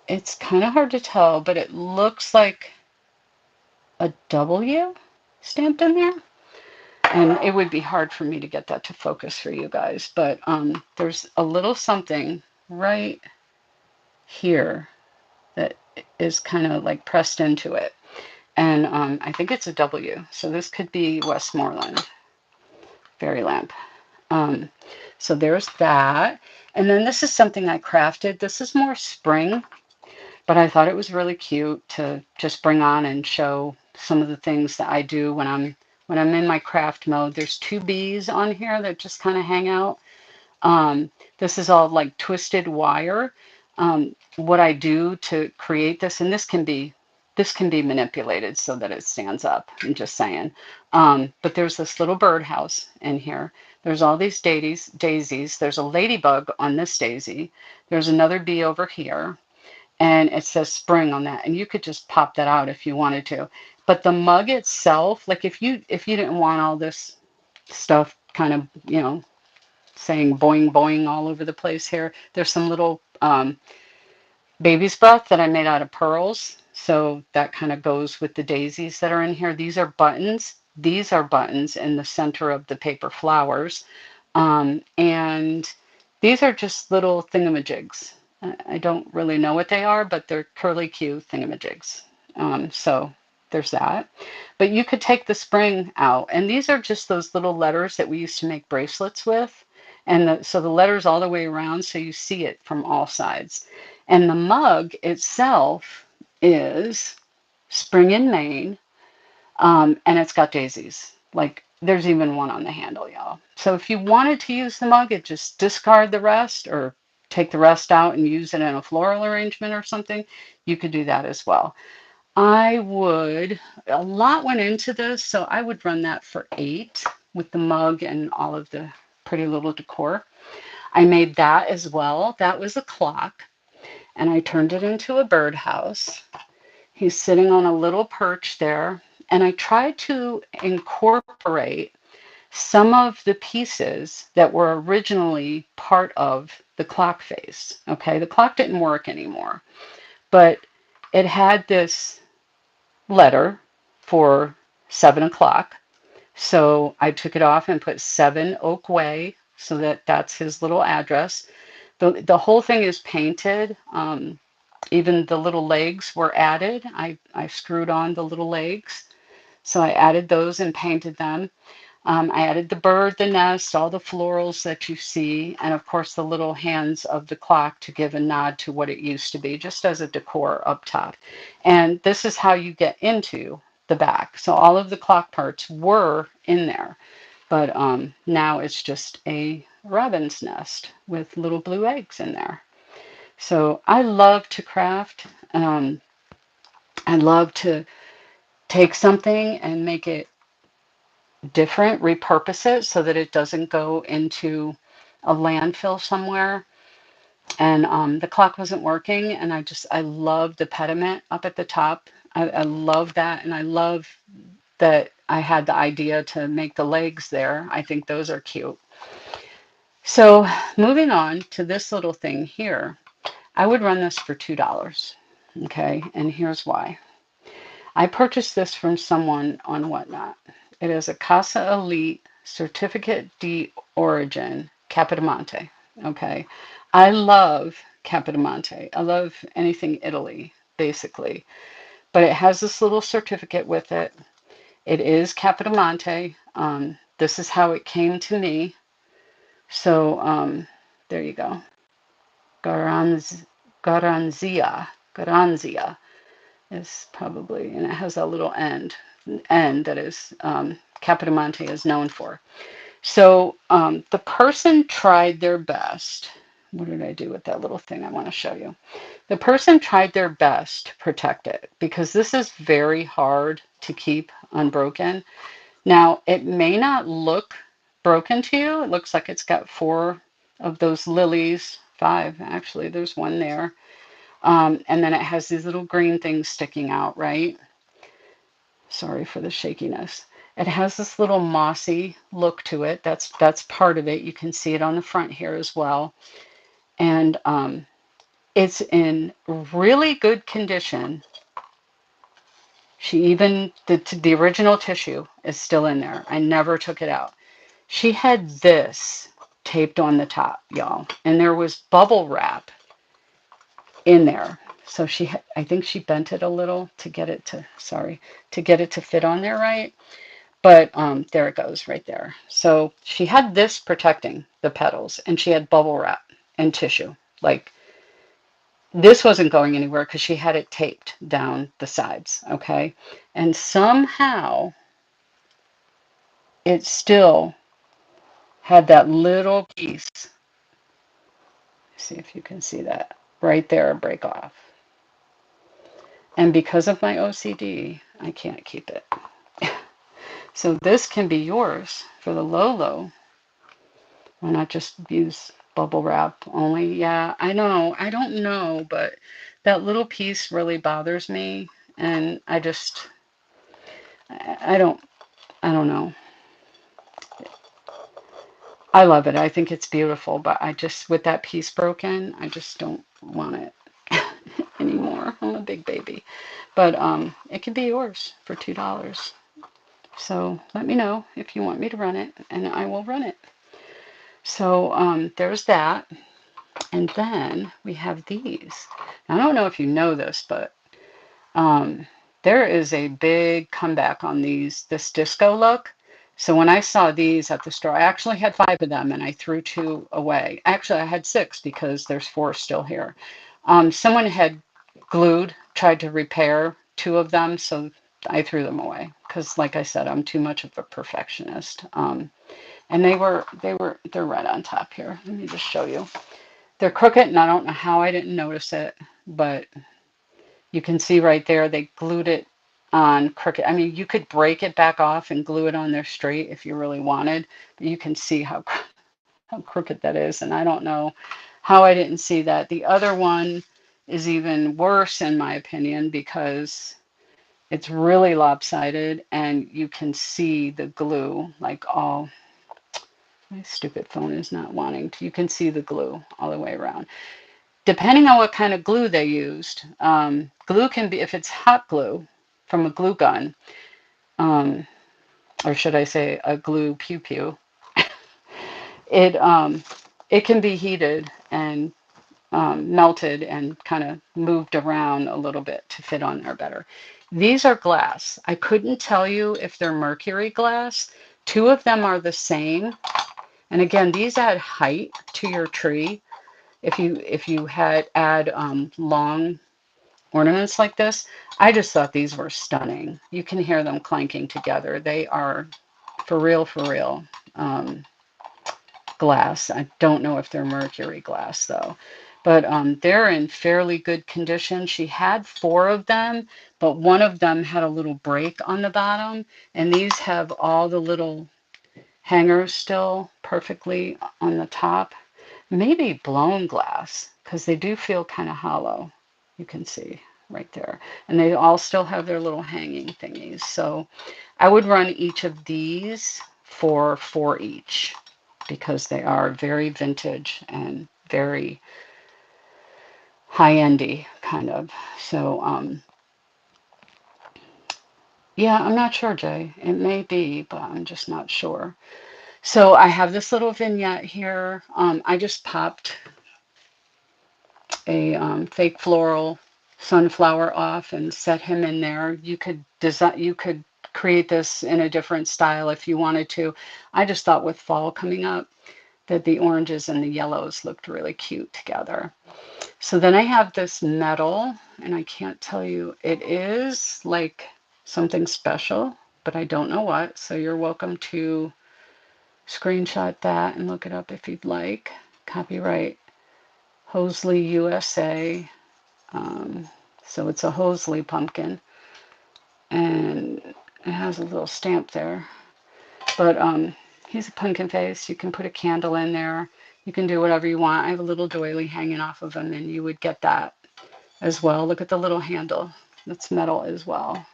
it's kind of hard to tell, but it looks like a W stamped in there. And it would be hard for me to get that to focus for you guys, but there's a little something right here that is kind of like pressed into it. And I think it's a W. So this could be Westmoreland fairy lamp. Um, so there's that. And then this is something I crafted. This is more spring, but I thought it was really cute to just bring on and show some of the things that I do when I'm in my craft mode. There's 2 bees on here that just kind of hang out. This is all like twisted wire. What I do to create this, and this can be manipulated so that it stands up. I'm just saying. But there's this little birdhouse in here. There's all these daisies. There's a ladybug on this daisy. There's another bee over here, and it says spring on that. And you could just pop that out if you wanted to. But the mug itself, like if you didn't want all this stuff kind of, saying boing boing all over the place here. There's some little baby's breath that I made out of pearls. So that kind of goes with the daisies that are in here. These are buttons. These are buttons in the center of the paper flowers. And these are just little thingamajigs. I don't really know what they are, but they're curly Q thingamajigs. So there's that. But you could take the spring out. And these are just those little letters that we used to make bracelets with. And so the letters all the way around, so you see it from all sides. And the mug itself is spring in Maine, and it's got daisies. Like there's even one on the handle, y'all. So if you wanted to use the mug, it just discard the rest or take the rest out and use it in a floral arrangement or something. You could do that as well. A lot went into this, so I would run that for 8 with the mug and all of the pretty little decor. I made that as well. That was a clock, and I turned it into a birdhouse. He's sitting on a little perch there, and I tried to incorporate some of the pieces that were originally part of the clock face. Okay, the clock didn't work anymore, but it had this letter for 7 o'clock. So I took it off and put 7 Oak Way, so that's his little address. The whole thing is painted. Even the little legs were added. I screwed on the little legs. So I added those and painted them. I added the bird, the nest, all the florals that you see, and of course the little hands of the clock to give a nod to what it used to be, just as a decor up top. And this is how you get into the back. So all of the clock parts were in there, but now it's just a robin's nest with little blue eggs in there. So I love to craft. I love to take something and make it different, repurpose it so that it doesn't go into a landfill somewhere. And the clock wasn't working, and I love the pediment up at the top. I love that, and I love that I had the idea to make the legs there. I think those are cute. So moving on to this little thing here, I would run this for $2. Okay, and here's why. I purchased this from someone on Whatnot. It is a Casa Elite Certificate de Origin Capodimonte. Okay. I love Capodimonte. I love anything Italy, basically. But it has this little certificate with it. It is Capodimonte. This is how it came to me. So there you go. Garanz, Garanzia is probably, and it has that little end that is Capodimonte is known for. So the person tried their best. What did I do with that little thing I want to show you? The person tried their best to protect it because this is very hard to keep unbroken. Now, it may not look broken to you. It looks like it's got four of those lilies, five actually, there's one there. And then it has these little green things sticking out, right? Sorry for the shakiness. It has this little mossy look to it. That's part of it. You can see it on the front here as well. And it's in really good condition. She even the original tissue is still in there. I never took it out. She had this taped on the top, y'all, and there was bubble wrap in there. So I think she bent it a little to get it to, sorry, to get it to fit on there right. But there it goes right there. So she had this protecting the petals, and she had bubble wrap and tissue. Like this wasn't going anywhere because she had it taped down the sides, okay? And somehow it still had that little piece. See if you can see that right there break off. And because of my OCD, I can't keep it. So this can be yours for the low low. Why not just use bubble wrap only? Yeah, I know. I don't know, but that little piece really bothers me, and I don't, I don't know. I love it. I think it's beautiful, but I just, with that piece broken, I just don't want it anymore. I'm a big baby. But it can be yours for $2. So let me know if you want me to run it, and I will run it. So there's that. And then we have these. I don't know if you know this, but um, there is a big comeback on this disco look. So when I saw these at the store, I actually had five of them and I threw two away. Actually, I had six because there's four still here. Someone had tried to repair two of them, so I threw them away because, like I said, I'm too much of a perfectionist. And they're right on top here. Let me just show you. They're crooked, and I don't know how I didn't notice it, but you can see right there they glued it on crooked. I mean, you could break it back off and glue it on there straight if you really wanted, but you can see how crooked that is, and I don't know how I didn't see that. The other one is even worse in my opinion because it's really lopsided and you can see the glue like all. My stupid phone is not wanting to. You can see the glue all the way around. Depending on what kind of glue they used, glue can be, if it's hot glue from a glue gun, um, or should I say a glue pew pew, it it can be heated and melted and kind of moved around a little bit to fit on there better. These are glass. I couldn't tell you if they're mercury glass. Two of them are the same. And again, these add height to your tree. If you had add long ornaments like this, I just thought these were stunning. You can hear them clanking together. They are for real glass. I don't know if they're mercury glass though, but they're in fairly good condition. She had four of them, but one of them had a little break on the bottom, and these have all the little hangers still perfectly on the top. Maybe blown glass because they do feel kind of hollow. You can see right there. And they all still have their little hanging thingies. So I would run each of these for four each because they are very vintage and very high-endy kind of. So yeah, I'm not sure, Jay. It may be, but I'm just not sure. So I have this little vignette here. I just popped a fake floral sunflower off and set him in there. You could design, you could create this in a different style if you wanted to. I just thought with fall coming up that the oranges and the yellows looked really cute together. So then I have this metal, and I can't tell you, it is like something special, but I don't know what. So you're welcome to screenshot that and look it up if you'd like. Copyright Hosley USA. Um, so it's a Hosley pumpkin, and it has a little stamp there. But he's a pumpkin face. You can put a candle in there. You can do whatever you want. I have a little doily hanging off of him, and you would get that as well. Look at the little handle. That's metal as well.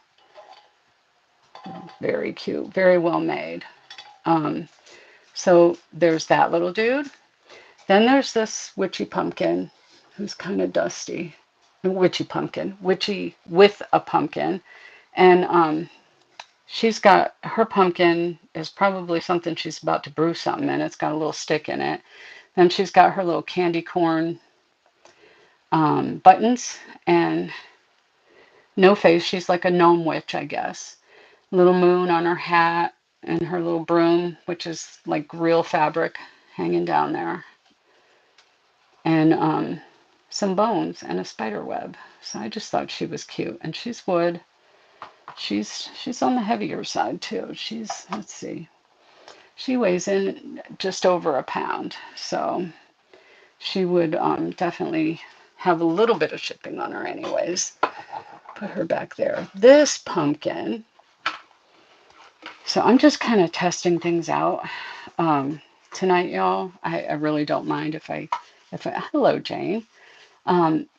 Very cute. Very well made. Um, so there's that little dude. Then there's this witchy pumpkin who's kind of dusty. Witchy pumpkin. Witchy with a pumpkin. And she's got her pumpkin is probably something she's about to brew something in. It's got a little stick in it. Then she's got her little candy corn buttons and no face. She's like a gnome witch, I guess. Little moon on her hat and her little broom, which is like real fabric hanging down there. And some bones and a spider web. So I just thought she was cute. And she's wood. She's on the heavier side too. Let's see. She weighs in just over a pound. So she would definitely have a little bit of shipping on her anyways. Put her back there. This pumpkin. So I'm just kind of testing things out tonight, y'all. I really don't mind hello, Jane.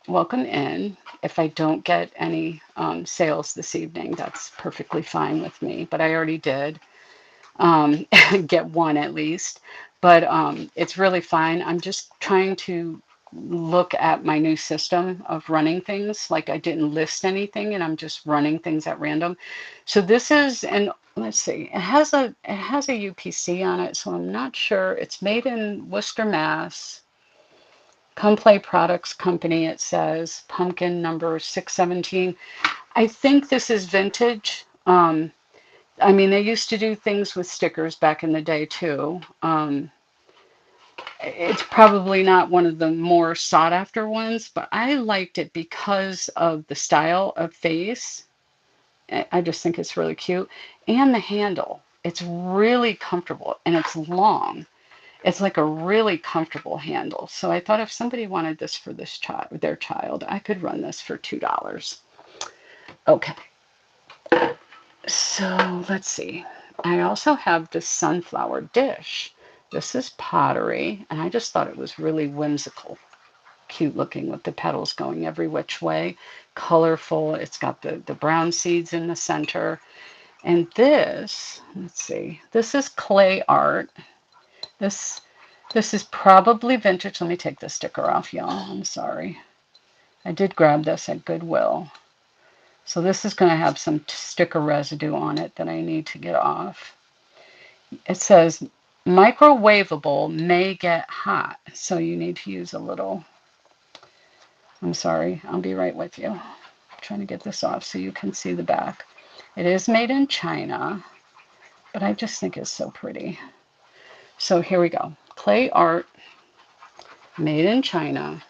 Welcome in. If I don't get any sales this evening, that's perfectly fine with me, but I already did get one at least. But it's really fine. I'm just trying to look at my new system of running things. Like I didn't list anything and I'm just running things at random. So this is let's see, it has a UPC on it, so I'm not sure. It's made in Worcester, Mass. Come Play Products Company, it says, pumpkin number 617. I think this is vintage. I mean, they used to do things with stickers back in the day too. It's probably not one of the more sought after ones, but I liked it because of the style of face. I just think it's really cute. And the handle. It's really comfortable and it's long. It's like a really comfortable handle. So I thought if somebody wanted this for their child, I could run this for $2. Okay. So let's see. I also have this sunflower dish. This is pottery, and I just thought it was really whimsical, cute looking with the petals going every which way, colorful. It's got the brown seeds in the center. And this, let's see, this is clay art. This this is probably vintage. Let me take the sticker off, y'all. I'm sorry. I did grab this at Goodwill. So this is going to have some sticker residue on it that I need to get off. It says microwavable may get hot. So you need to use a little. I'm sorry. I'll be right with you. I'm trying to get this off so you can see the back. It is made in China, but I just think it's so pretty. So here we go. Clay art, made in China,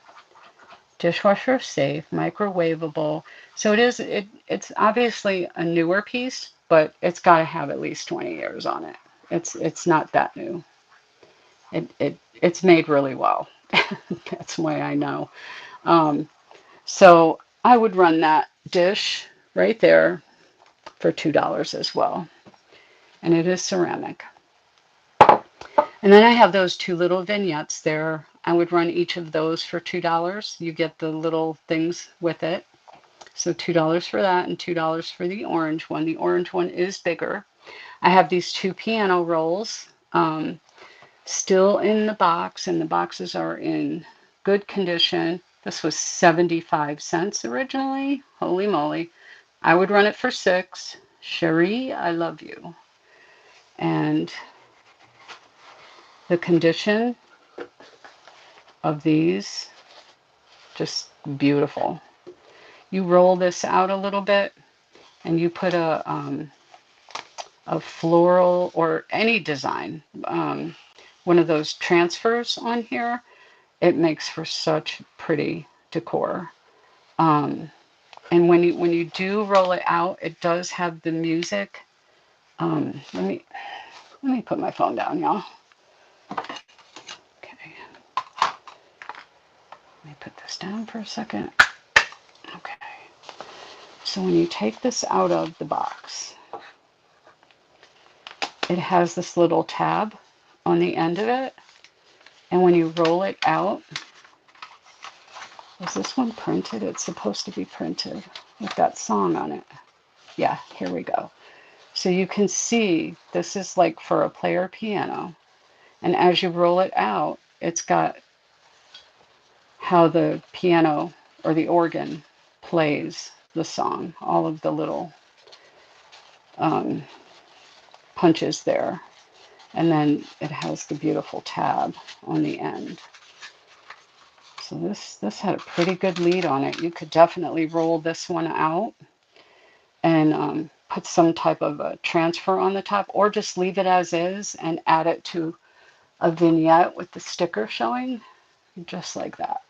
dishwasher safe, microwavable. So it's obviously a newer piece, but it's got to have at least 20 years on it. It's not that new. It's made really well. That's why I know. Um, so I would run that dish right there for $2 as well. And it is ceramic. And then I have those two little vignettes there. I would run each of those for $2. You get the little things with it. So $2 for that and $2 for the orange one. The orange one is bigger. I have these two piano rolls still in the box, and the boxes are in good condition. This was 75 cents originally. Holy moly. I would run it for $6. Cherie, I love you. And The condition of these, just beautiful. You roll this out a little bit and you put a floral or any design, one of those transfers on here. It makes for such pretty decor. Um, and when you do roll it out, it does have the music. Let me put my phone down, y'all. Okay, let me put this down for a second. Okay, so when you take this out of the box, it has this little tab on the end of it, and when you roll it out, is this one printed? It's supposed to be printed with that song on it. Yeah, here we go. So you can see this is like for a player piano. And as you roll it out, it's got how the piano or the organ plays the song, all of the little um, punches there. And then it has the beautiful tab on the end. So this had a pretty good lead on it. You could definitely roll this one out and put some type of a transfer on the top, or just leave it as is and add it to a vignette with the sticker showing, just like that.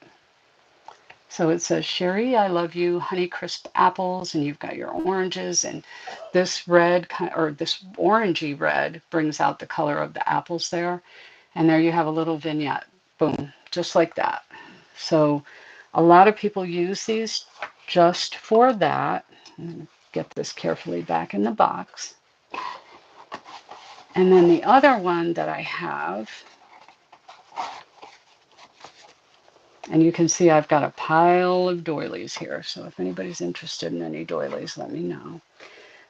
So it says, Sherry, I love you, Honeycrisp apples, and you've got your oranges, and this red, or this orangey red, brings out the color of the apples there. And there you have a little vignette. Boom, just like that. So a lot of people use these just for that. Get this carefully back in the box. And then the other one that I have, and you can see I've got a pile of doilies here. So if anybody's interested in any doilies, let me know.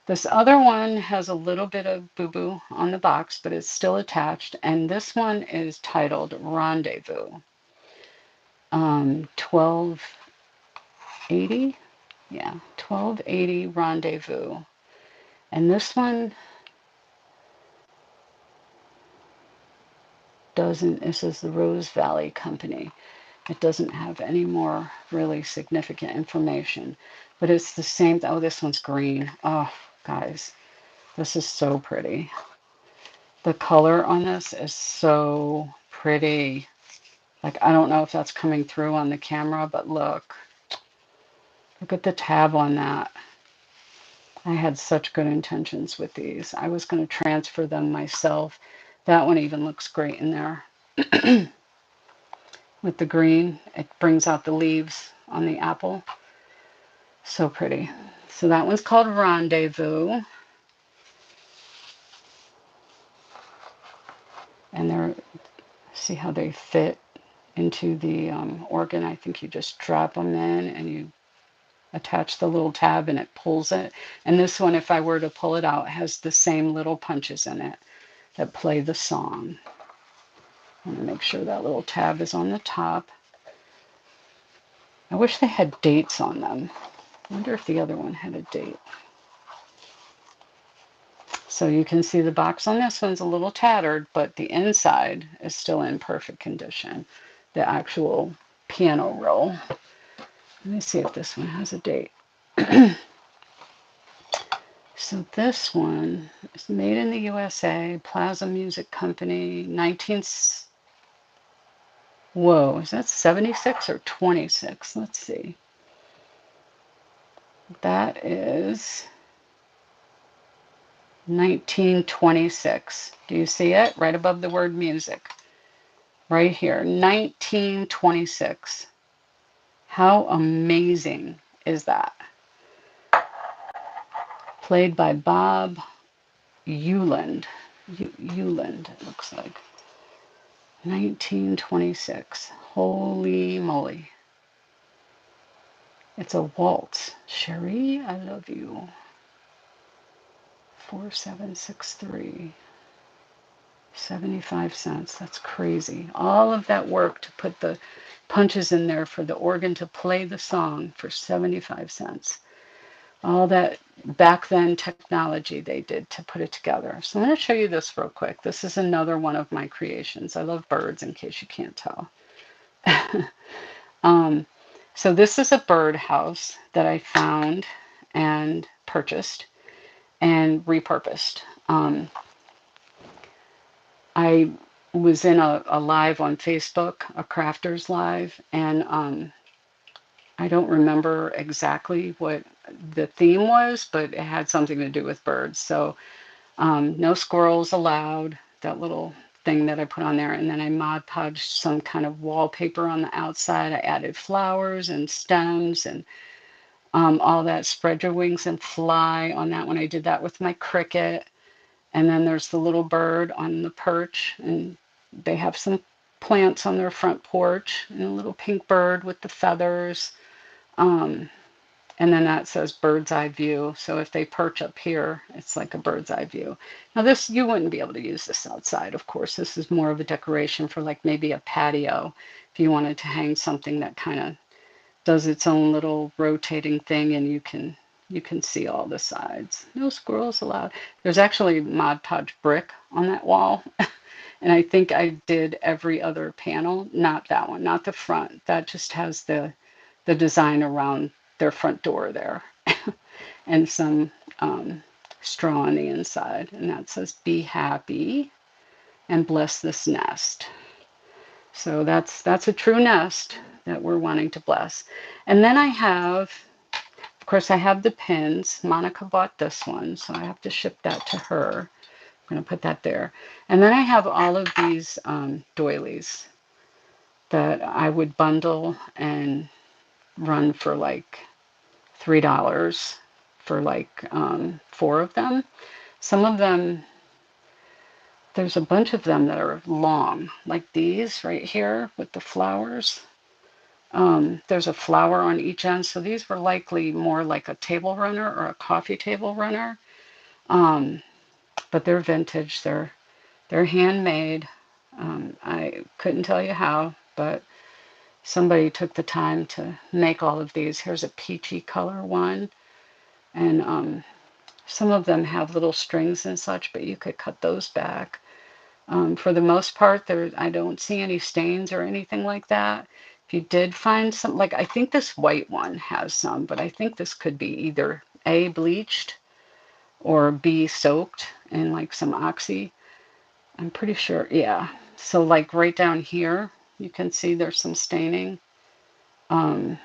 This other one has a little bit of boo-boo on the box, but it's still attached. And this one is titled Rendezvous. 1280. Yeah, 1280 Rendezvous. And this one doesn't, this is the Rose Valley Company. It doesn't have any more really significant information, but it's the same. Oh, this one's green. Oh, guys, this is so pretty. The color on this is so pretty. Like, I don't know if that's coming through on the camera, but look at the tab on that. I had such good intentions with these. I was going to transfer them myself. That one even looks great in there. With the green, it brings out the leaves on the apple. So pretty. So that one's called Rendezvous. And they're, see how they fit into the organ. I think you just drop them in and you attach the little tab and it pulls it. And this one, if I were to pull it out, has the same little punches in it that play the song. I'm going to make sure that little tab is on the top. I wish they had dates on them. I wonder if the other one had a date. So you can see the box on this one's a little tattered, but the inside is still in perfect condition. The actual piano roll. Let me see if this one has a date. So this one is made in the USA, Plaza Music Company, 19... Whoa, is that 76 or 26? Let's see. That is 1926. Do you see it? Right above the word music. Right here, 1926. How amazing is that? Played by Bob Euland. Euland, it looks like. 1926. Holy moly. It's a waltz. Cherie, I love you. 4763. 75 cents. That's crazy. All of that work to put the punches in there for the organ to play the song for 75 cents. All that back then technology they did to put it together. So I'm going to show you this real quick. This is another one of my creations. I love birds, in case you can't tell. um, so this is a bird house that I found and purchased and repurposed. I was in a live on Facebook, a crafters live, and I don't remember exactly what the theme was, but it had something to do with birds. So no squirrels allowed, that little thing that I put on there. And then I Mod Podged some kind of wallpaper on the outside. I added flowers and stems and all that. Spread your wings and fly on that one. I did that with my cricket. And then there's the little bird on the perch. And they have some plants on their front porch and a little pink bird with the feathers. Um, and then that says bird's eye view. So if they perch up here, it's like a bird's eye view. Now this, you wouldn't be able to use this outside, of course. This is more of a decoration for like maybe a patio. If you wanted to hang something that kind of does its own little rotating thing and you can see all the sides. No squirrels allowed. There's actually Mod Podge brick on that wall. And I think I did every other panel, not that one, not the front. That just has the design around their front door there and some straw on the inside. And that says, be happy and bless this nest. So that's a true nest that we're wanting to bless. And then I have, of course, I have the pins. Monica bought this one, so I have to ship that to her. I'm going to put that there. And then I have all of these doilies that I would bundle and run for like $3 for like four of them. Some of them, there's a bunch of them that are long, like these right here with the flowers. There's a flower on each end, so these were likely more like a table runner or a coffee table runner. Um, but they're vintage. They're handmade. I couldn't tell you how, but somebody took the time to make all of these. Here's a peachy color one, and some of them have little strings and such, but you could cut those back. For the most part, I don't see any stains or anything like that. If you did find some, like I think this white one has some, but I think this could be either A, bleached or B, soaked in like some oxy. I'm pretty sure, yeah. So like right down here, you can see there's some staining. Um,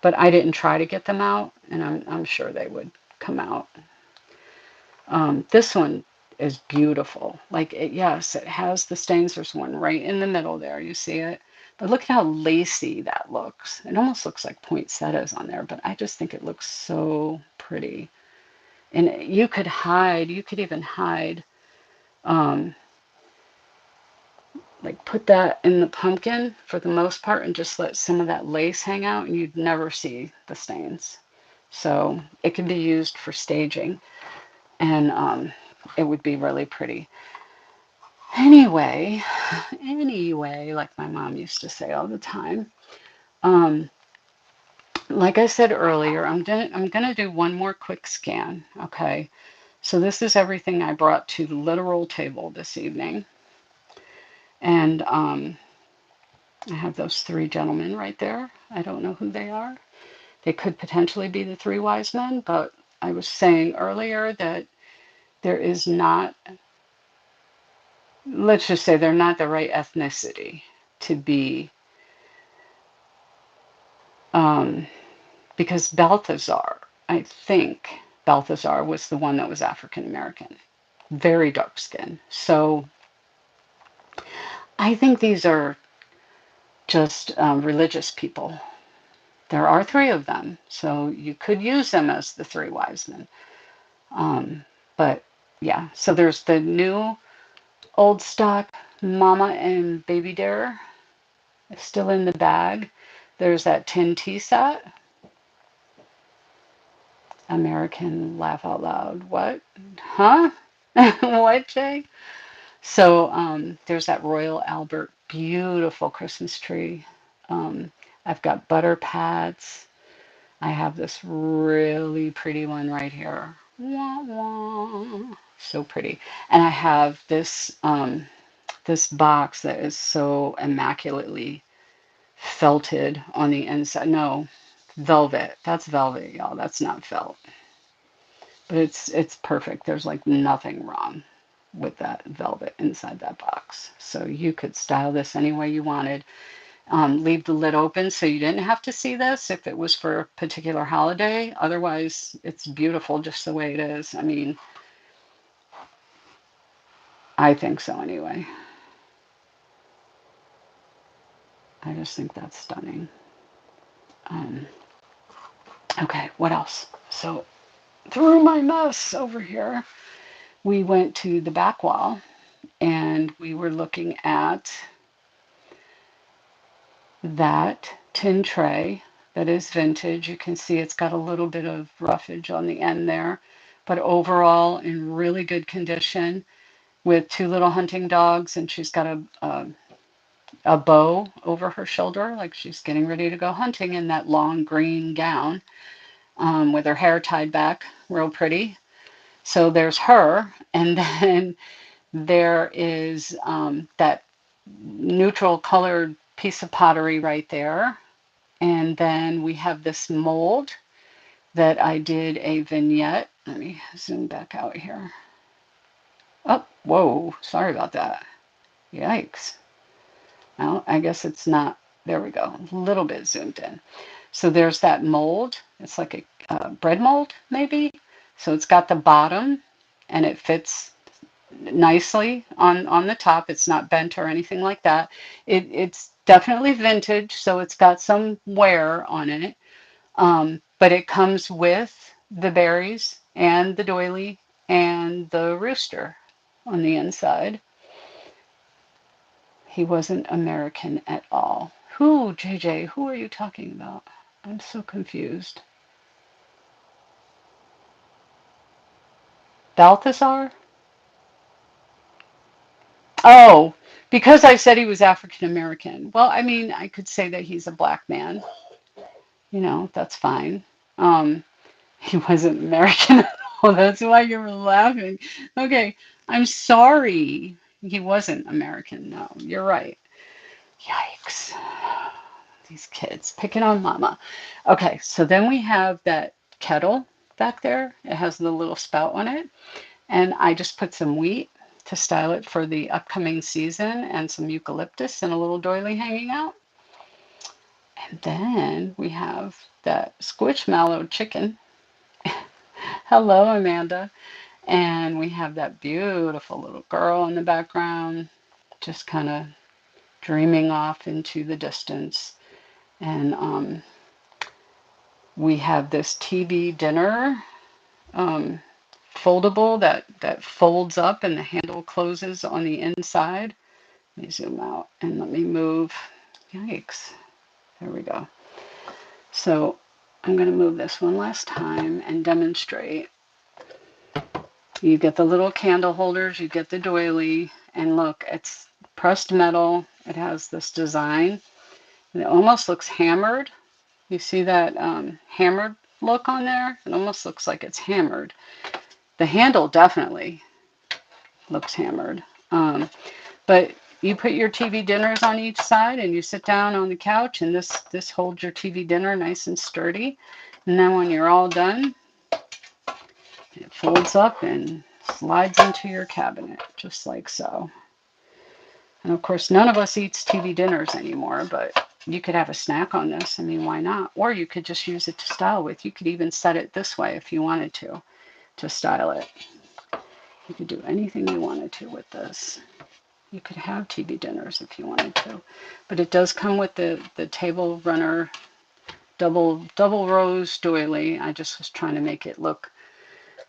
but I didn't try to get them out, and I'm sure they would come out. This one is beautiful. Like, yes, it has the stains. There's one right in the middle there. You see it? But look at how lacy that looks. It almost looks like poinsettias on there, but I just think it looks so pretty. And you could even hide, um, like put that in the pumpkin for the most part and just let some of that lace hang out and you'd never see the stains. So it can be used for staging and it would be really pretty. Anyway, like my mom used to say all the time. Um, like I said earlier, I'm gonna do one more quick scan. Okay, so this is everything I brought to the literal table this evening, and I have those three gentlemen right there. I don't know who they are. They could potentially be the three wise men, but I was saying earlier that there is not. Let's just say they're not the right ethnicity to be. Um, because Balthazar, I think Balthazar was the one that was African American, very dark skin. So I think these are just religious people. There are three of them, so you could use them as the three wise men. Um, but yeah, so there's the new old stock Mama and Baby Dare still in the bag. There's that tin tea set. American laugh out loud. What? Huh? What, Jay? So there's that Royal Albert beautiful Christmas tree. Um, I've got butter pads. I have this really pretty one right here. Wah, wah. So pretty. And I have this box that is so immaculately felted on the inside. No, velvet. That's velvet, y'all. That's not felt. But it's perfect. There's like nothing wrong with that velvet inside that box. So you could style this any way you wanted. Leave the lid open so you didn't have to see this if it was for a particular holiday. Otherwise, it's beautiful just the way it is. I mean, I think so anyway. I just think that's stunning. Um, okay, what else? So through my mess over here, we went to the back wall and we were looking at that tin tray that is vintage. You can see it's got a little bit of roughage on the end there, but overall in really good condition with two little hunting dogs, and she's got a bow over her shoulder like she's getting ready to go hunting in that long green gown with her hair tied back real pretty. So there's her, and then there is that neutral colored piece of pottery right there. And then we have this mold that I did a vignette. Let me zoom back out here. Oh, whoa, sorry about that. Yikes. Well, I guess it's not, there we go, a little bit zoomed in. So there's that mold. It's like a bread mold, maybe. So it's got the bottom and it fits nicely on the top. It's not bent or anything like that. It's definitely vintage, so it's got some wear on it. But it comes with the berries and the doily and the rooster on the inside. He wasn't American at all. Who, JJ? Who are you talking about? I'm so confused. Balthazar? Oh, because I said he was African American. Well, I mean, I could say that he's a black man. You know, that's fine. Um, he wasn't American at all. That's why you were laughing. Okay, I'm sorry. He wasn't American. No, you're right. Yikes. These kids picking on mama. Okay, so then we have that kettle back there. It has the little spout on it. And I just put some wheat to style it for the upcoming season and some eucalyptus and a little doily hanging out. And then we have that squishmallow chicken. Hello, Amanda. And we have that beautiful little girl in the background, just kind of dreaming off into the distance. And we have this TV dinner um, foldable that folds up and the handle closes on the inside. Let me zoom out and let me move. Yikes. There we go. So I'm going to move this one last time and demonstrate. You get the little candle holders, you get the doily, and look, it's pressed metal. It has this design. And it almost looks hammered. You see that hammered look on there? It almost looks like it's hammered. The handle definitely looks hammered. But you put your TV dinners on each side and you sit down on the couch and this holds your TV dinner nice and sturdy. And then when you're all done, it folds up and slides into your cabinet, just like so. And of course, none of us eats TV dinners anymore, but you could have a snack on this. I mean, why not? Or you could just use it to style with. You could even set it this way if you wanted to style it. You could do anything you wanted to with this. You could have TV dinners if you wanted to. But it does come with the table runner double rose doily. I just was trying to make it look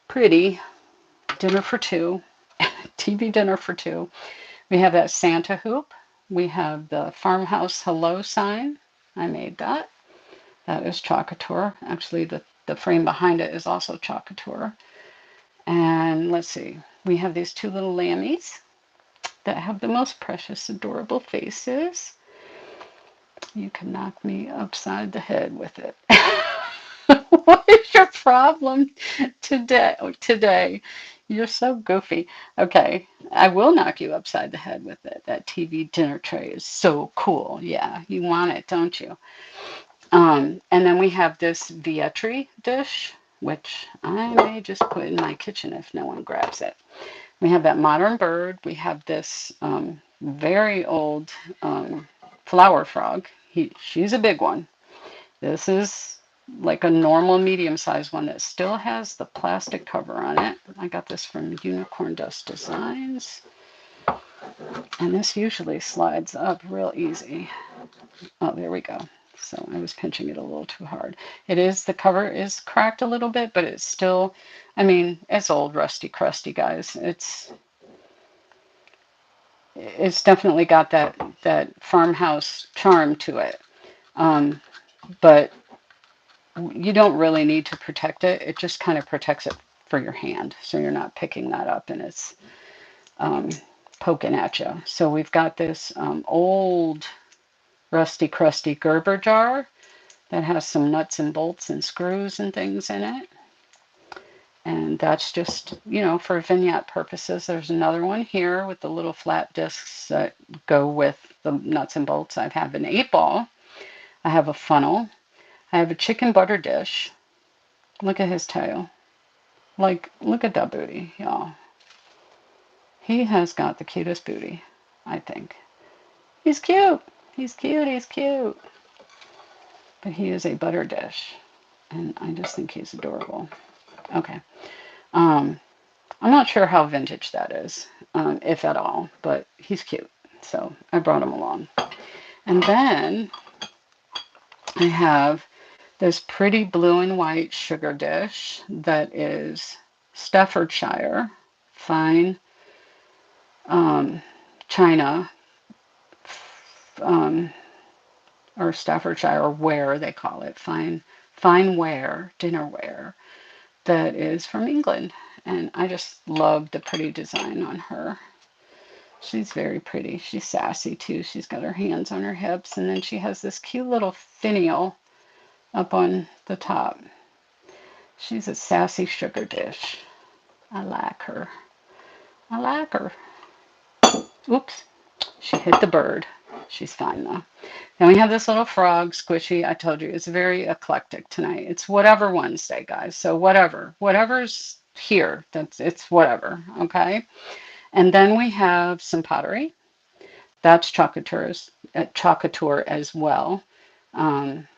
pretty. Dinner for two. TV dinner for two. We have that Santa hoop. We have the farmhouse hello sign. I made that. That is chalk couture. Actually, the frame behind it is also chalk couture. And let's see. We have these two little lammies that have the most precious, adorable faces. You can knock me upside the head with it. What is your problem today? Today, you're so goofy. Okay, I will knock you upside the head with it. That TV dinner tray is so cool. Yeah, you want it, don't you? And then we have this Vietri dish, which I may just put in my kitchen if no one grabs it. We have that modern bird. We have this very old flower frog. She's a big one. This is like a normal medium-sized one that still has the plastic cover on it. I got this from Unicorn Dust Designs. And this usually slides up real easy. Oh, there we go. So I was pinching it a little too hard. The cover is cracked a little bit, but it's still, I mean, it's old, rusty, crusty, guys. It's definitely got that farmhouse charm to it. Um, but you don't really need to protect it. It just kind of protects it for your hand, so you're not picking that up and it's um, poking at you. So we've got this old rusty, crusty Gerber jar that has some nuts and bolts and screws and things in it. And that's just, for vignette purposes. There's another one here with the little flat discs that go with the nuts and bolts. I have an 8-ball. I have a funnel. I have a chicken butter dish. Look at his tail. Like, look at that booty, y'all. He has got the cutest booty, I think. He's cute. He's cute. He's cute. But he is a butter dish. And I just think he's adorable. Okay. Um, I'm not sure how vintage that is, if at all, but he's cute. So I brought him along. And then I have this pretty blue and white sugar dish that is Staffordshire fine china, um, or Staffordshire ware, they call it, fine ware, dinnerware, that is from England. And I just love the pretty design on her. She's very pretty. She's sassy too. She's got her hands on her hips, and then she has this cute little finial up on the top. She's a sassy sugar dish. I like her. I like her. Oops, she hit the bird. She's fine though. Then we have this little frog, Squishy. I told you, it's very eclectic tonight. It's whatever Wednesday, guys. So whatever's here, it's whatever, okay? And then we have some pottery. That's chocateur as well. Um,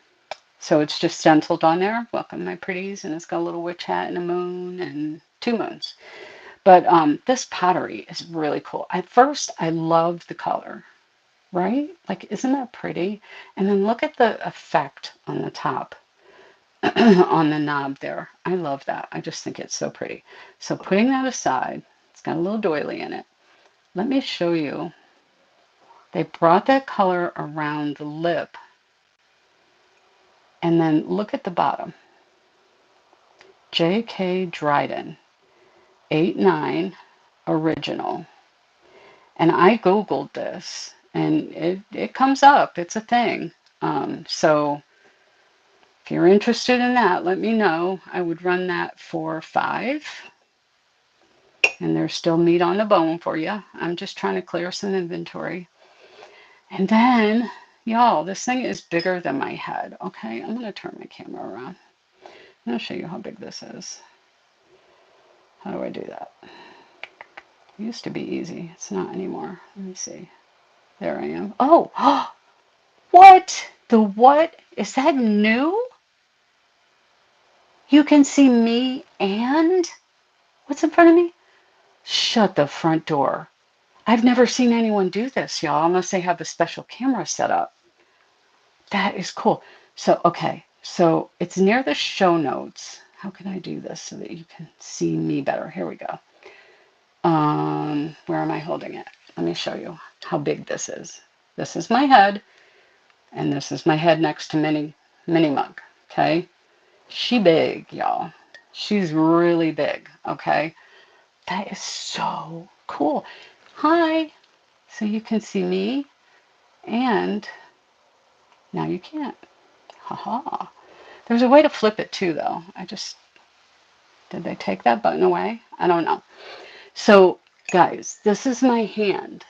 so it's just stenciled on there. Welcome, my pretties. And it's got a little witch hat and a moon and 2 moons. But this pottery is really cool. At first, I love the color, right? Like, isn't that pretty? And then look at the effect on the top, on the knob there. I love that. I just think it's so pretty. So putting that aside, it's got a little doily in it. Let me show you. They brought that color around the lip. And then look at the bottom. J.K. Dryden, 8/9 original. And I Googled this, and it comes up. It's a thing. So if you're interested in that, let me know. I would run that for 5. And there's still meat on the bone for you. I'm just trying to clear some inventory. And then, y'all, this thing is bigger than my head. Okay, I'm going to turn my camera around. I'm going to show you how big this is. How do I do that? It used to be easy. It's not anymore. Let me see. There I am. Oh, what? The what? Is that new? You can see me and what's in front of me? Shut the front door. I've never seen anyone do this, y'all, unless they have a special camera set up. That is cool. So, okay. So it's near the show notes. How can I do this so that you can see me better? Here we go. Where am I holding it? Let me show you how big this is. This is my head, and this is my head next to Minnie Mug. Okay, she big, y'all. She's really big. Okay, that is so cool. Hi, so you can see me, and now you can't. Haha. There's a way to flip it too, though. Did they take that button away? I don't know. So, guys, this is my hand.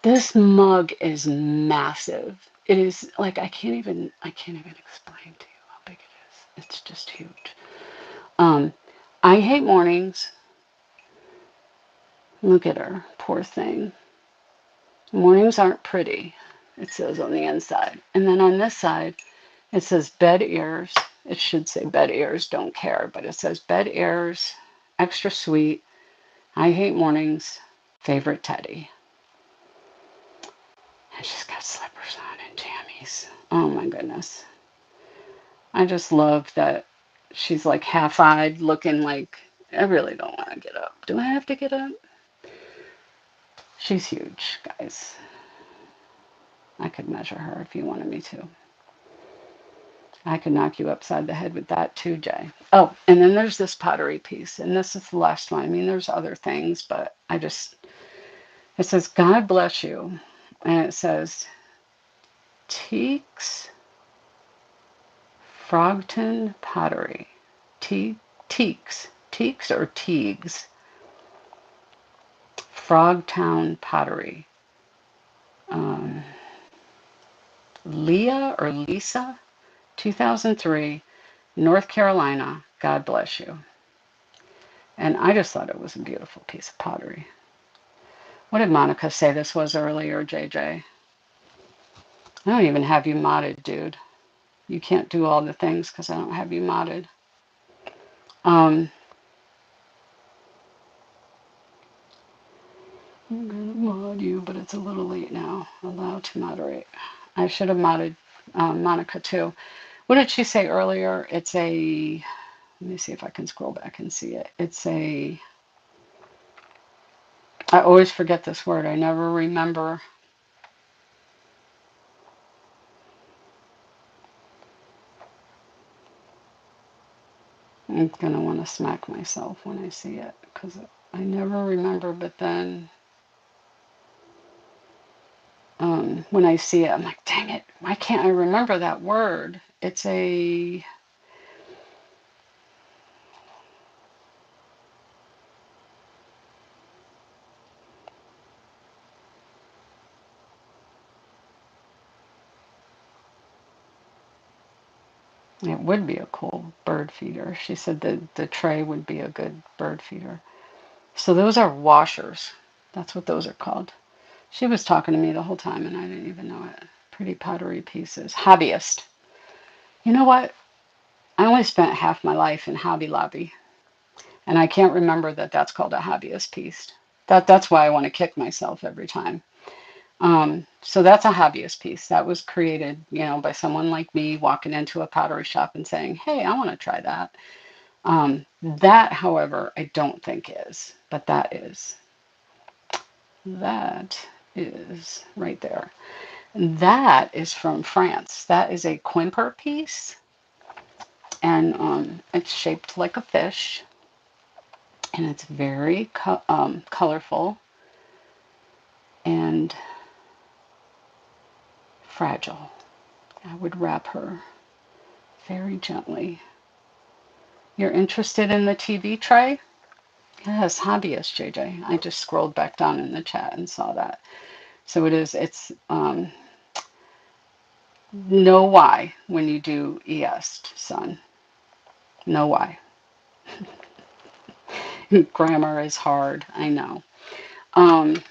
This mug is massive. It is like I can't even explain to you how big it is. It's just huge. Um, I hate mornings. Look at her, poor thing. Mornings aren't pretty, it says on the inside. And then on this side, it says bed ears. It should say bed ears, don't care, but it says bed ears, extra sweet. I hate mornings, favorite Teddy. And she's got slippers on and jammies. Oh my goodness. I just love that she's like half-eyed, looking like, I really don't want to get up. Do I have to get up? She's huge, guys. I could measure her if you wanted me to. I could knock you upside the head with that too, Jay. Oh, and then there's this pottery piece, and this is the last one. I mean, there's other things, but it says, God bless you. And it says, Teaks Frogton Pottery. Teaks or Teagues Frogtown Pottery. Um, Leah or Lisa, 2003, North Carolina. God bless you. And I just thought it was a beautiful piece of pottery. What did Monica say this was earlier, JJ? I don't even have you modded, dude. You can't do all the things because I don't have you modded. Um, I'm going to mod you, but it's a little late now. Allow to moderate. I should have modded Monica too. What did she say earlier? It's a, let me see if I can scroll back and see it. It's a, I always forget this word. I never remember. I'm going to want to smack myself when I see it because I never remember, but then when I see it, I'm like, dang it, why can't I remember that word? It would be a cool bird feeder. She said that the tray would be a good bird feeder. So those are washers. That's what those are called. She was talking to me the whole time and I didn't even know it. Pretty pottery pieces. Hobbyist. You know what? I only spent half my life in Hobby Lobby, and I can't remember that that's called a hobbyist piece. That's why I want to kick myself every time. So that's a hobbyist piece that was created, by someone like me walking into a pottery shop and saying, "Hey, I want to try that." That, however, I don't think is, but that is right there. That is from France. That is a Quimper piece, and it's shaped like a fish, and it's very colorful and fragile. I would wrap her very gently. You're interested in the TV tray? Yes, hobbyist JJ. I just scrolled back down in the chat and saw that. So it's know why when you do ES, son. Know why. Grammar is hard, I know. Um,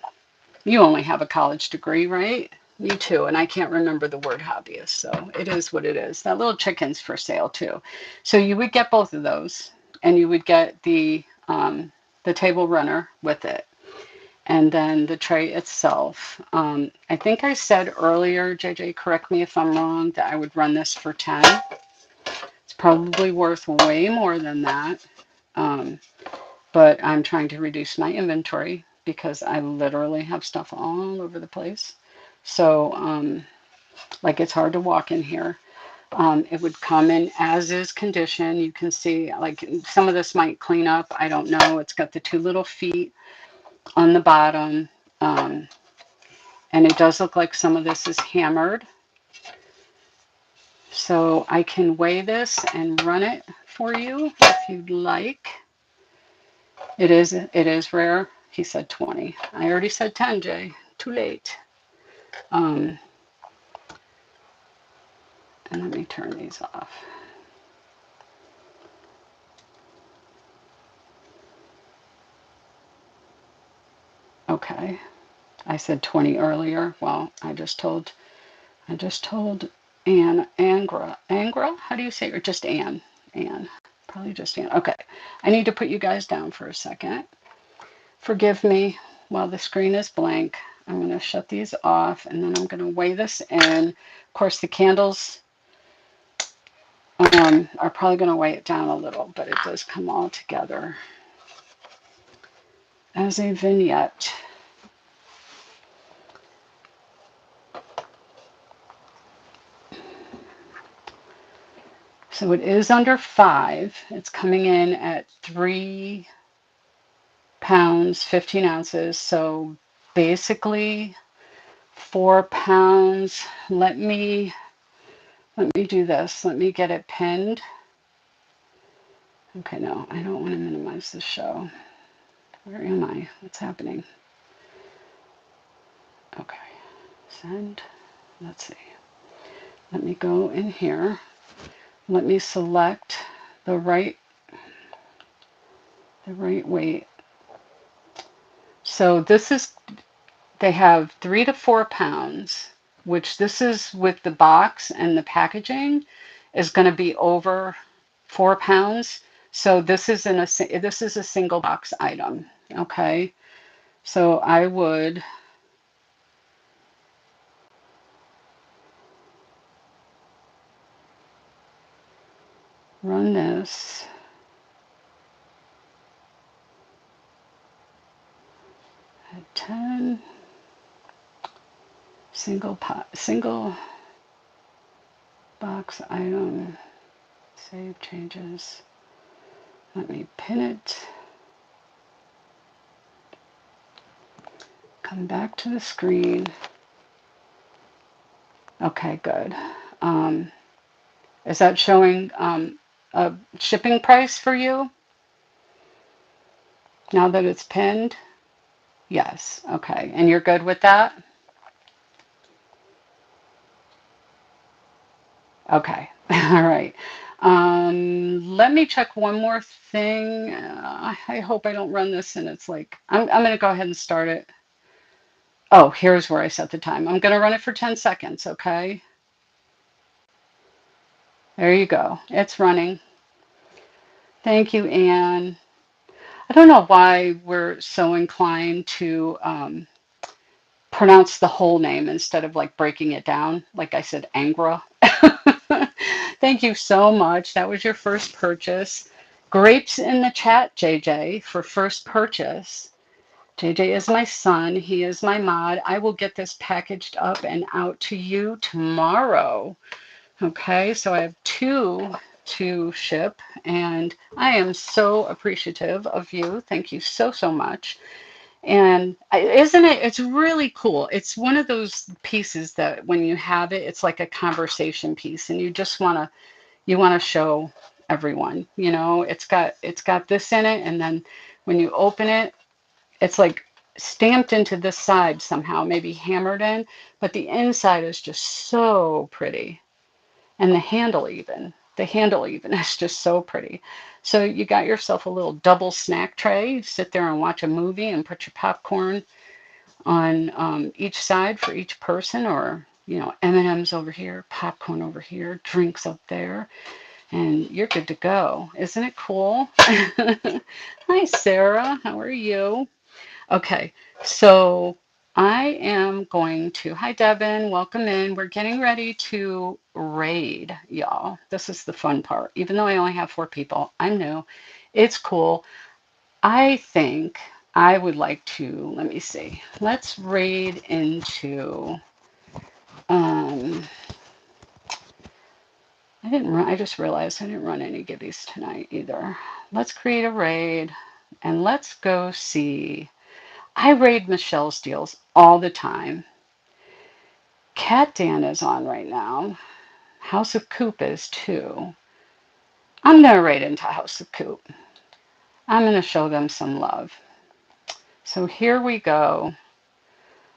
you only have a college degree, right? Me too, and I can't remember the word hobbyist, so it is what it is. That little chicken's for sale too. So you would get both of those, and you would get the table runner with it, and then the tray itself. I think I said earlier, JJ, correct me if I'm wrong, that I would run this for 10. It's probably worth way more than that, um, but I'm trying to reduce my inventory because I literally have stuff all over the place. So, like it's hard to walk in here. It would come in as is condition. You can see, like some of this might clean up. I don't know. It's got the two little feet on the bottom. Um, and it does look like some of this is hammered. So I can weigh this and run it for you if you'd like. It is rare. He said 20. I already said 10, Jay. Too late. Um, and let me turn these off. Okay. I said 20 earlier. Well, I just told Angra. How do you say it? Or just Ann? Ann. Probably just Ann. Okay. I need to put you guys down for a second. Forgive me while the screen is blank. I'm going to shut these off and then I'm going to weigh this in. Of course, the candles are probably going to weigh it down a little, but it does come all together as a vignette. So it is under 5. It's coming in at 3 pounds, 15 ounces. So basically 4 pounds. Let me do this. Let me get it pinned. Okay, no, I don't want to minimize the show. Where am I? What's happening? Okay, send. Let's see. Let me go in here. Let me select the right weight. So they have 3 to 4 pounds, which this is with the box and the packaging is going to be over 4 pounds. So this is a single box item. Okay. So I would run this at 10, single box item, save changes. Let me pin it. Come back to the screen. Okay, good. Is that showing a shipping price for you now that it's pinned? Yes. Okay. And you're good with that? Okay. All right. Let me check one more thing. I hope I don't run this and it's like, I'm going to go ahead and start it. Oh, here's where I set the time. I'm going to run it for 10 seconds. Okay. There you go. It's running. Thank you, Anne. I don't know why we're so inclined to pronounce the whole name instead of like breaking it down. Like I said, Angra. Thank you so much. That was your first purchase. Grapes in the chat, JJ, for first purchase. JJ is my son. He is my mod. I will get this packaged up and out to you tomorrow. Okay, so I have 2 to ship, and I am so appreciative of you. Thank you so, so much. And isn't it? It's really cool. It's one of those pieces that when you have it, it's like a conversation piece, and you want to show everyone. It's got this in it, and then when you open it, it's like stamped into this side somehow, maybe hammered in, but the inside is just so pretty. And the handle even is just so pretty. So you got yourself a little double snack tray. You sit there and watch a movie and put your popcorn on each side for each person, or M&Ms over here, popcorn over here, drinks up there, and you're good to go. Isn't it cool? Hi, Sarah. How are you? Okay, so I am going to, hi Devin, welcome in. We're getting ready to raid, y'all. This is the fun part. Even though I only have 4 people, I'm new. It's cool. I think I would like to, let me see. Let's raid into, um, I just realized I didn't run any gibbies tonight either. Let's create a raid and let's go see. I raid Michelle's deals all the time. Cat Dan is on right now. House of Coop is too. I'm going to raid into House of Coop. I'm going to show them some love. So here we go.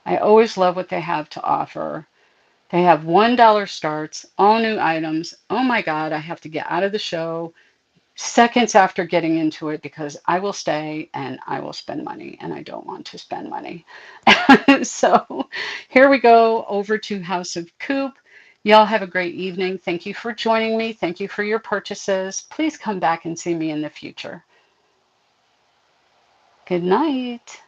I always love what they have to offer. They have $1 starts, all new items. Oh my God, I have to get out of the show seconds after getting into it because I will stay and I will spend money and I don't want to spend money. So here we go over to House of Coop. Y'all have a great evening. Thank you for joining me. Thank you for your purchases. Please come back and see me in the future. Good night.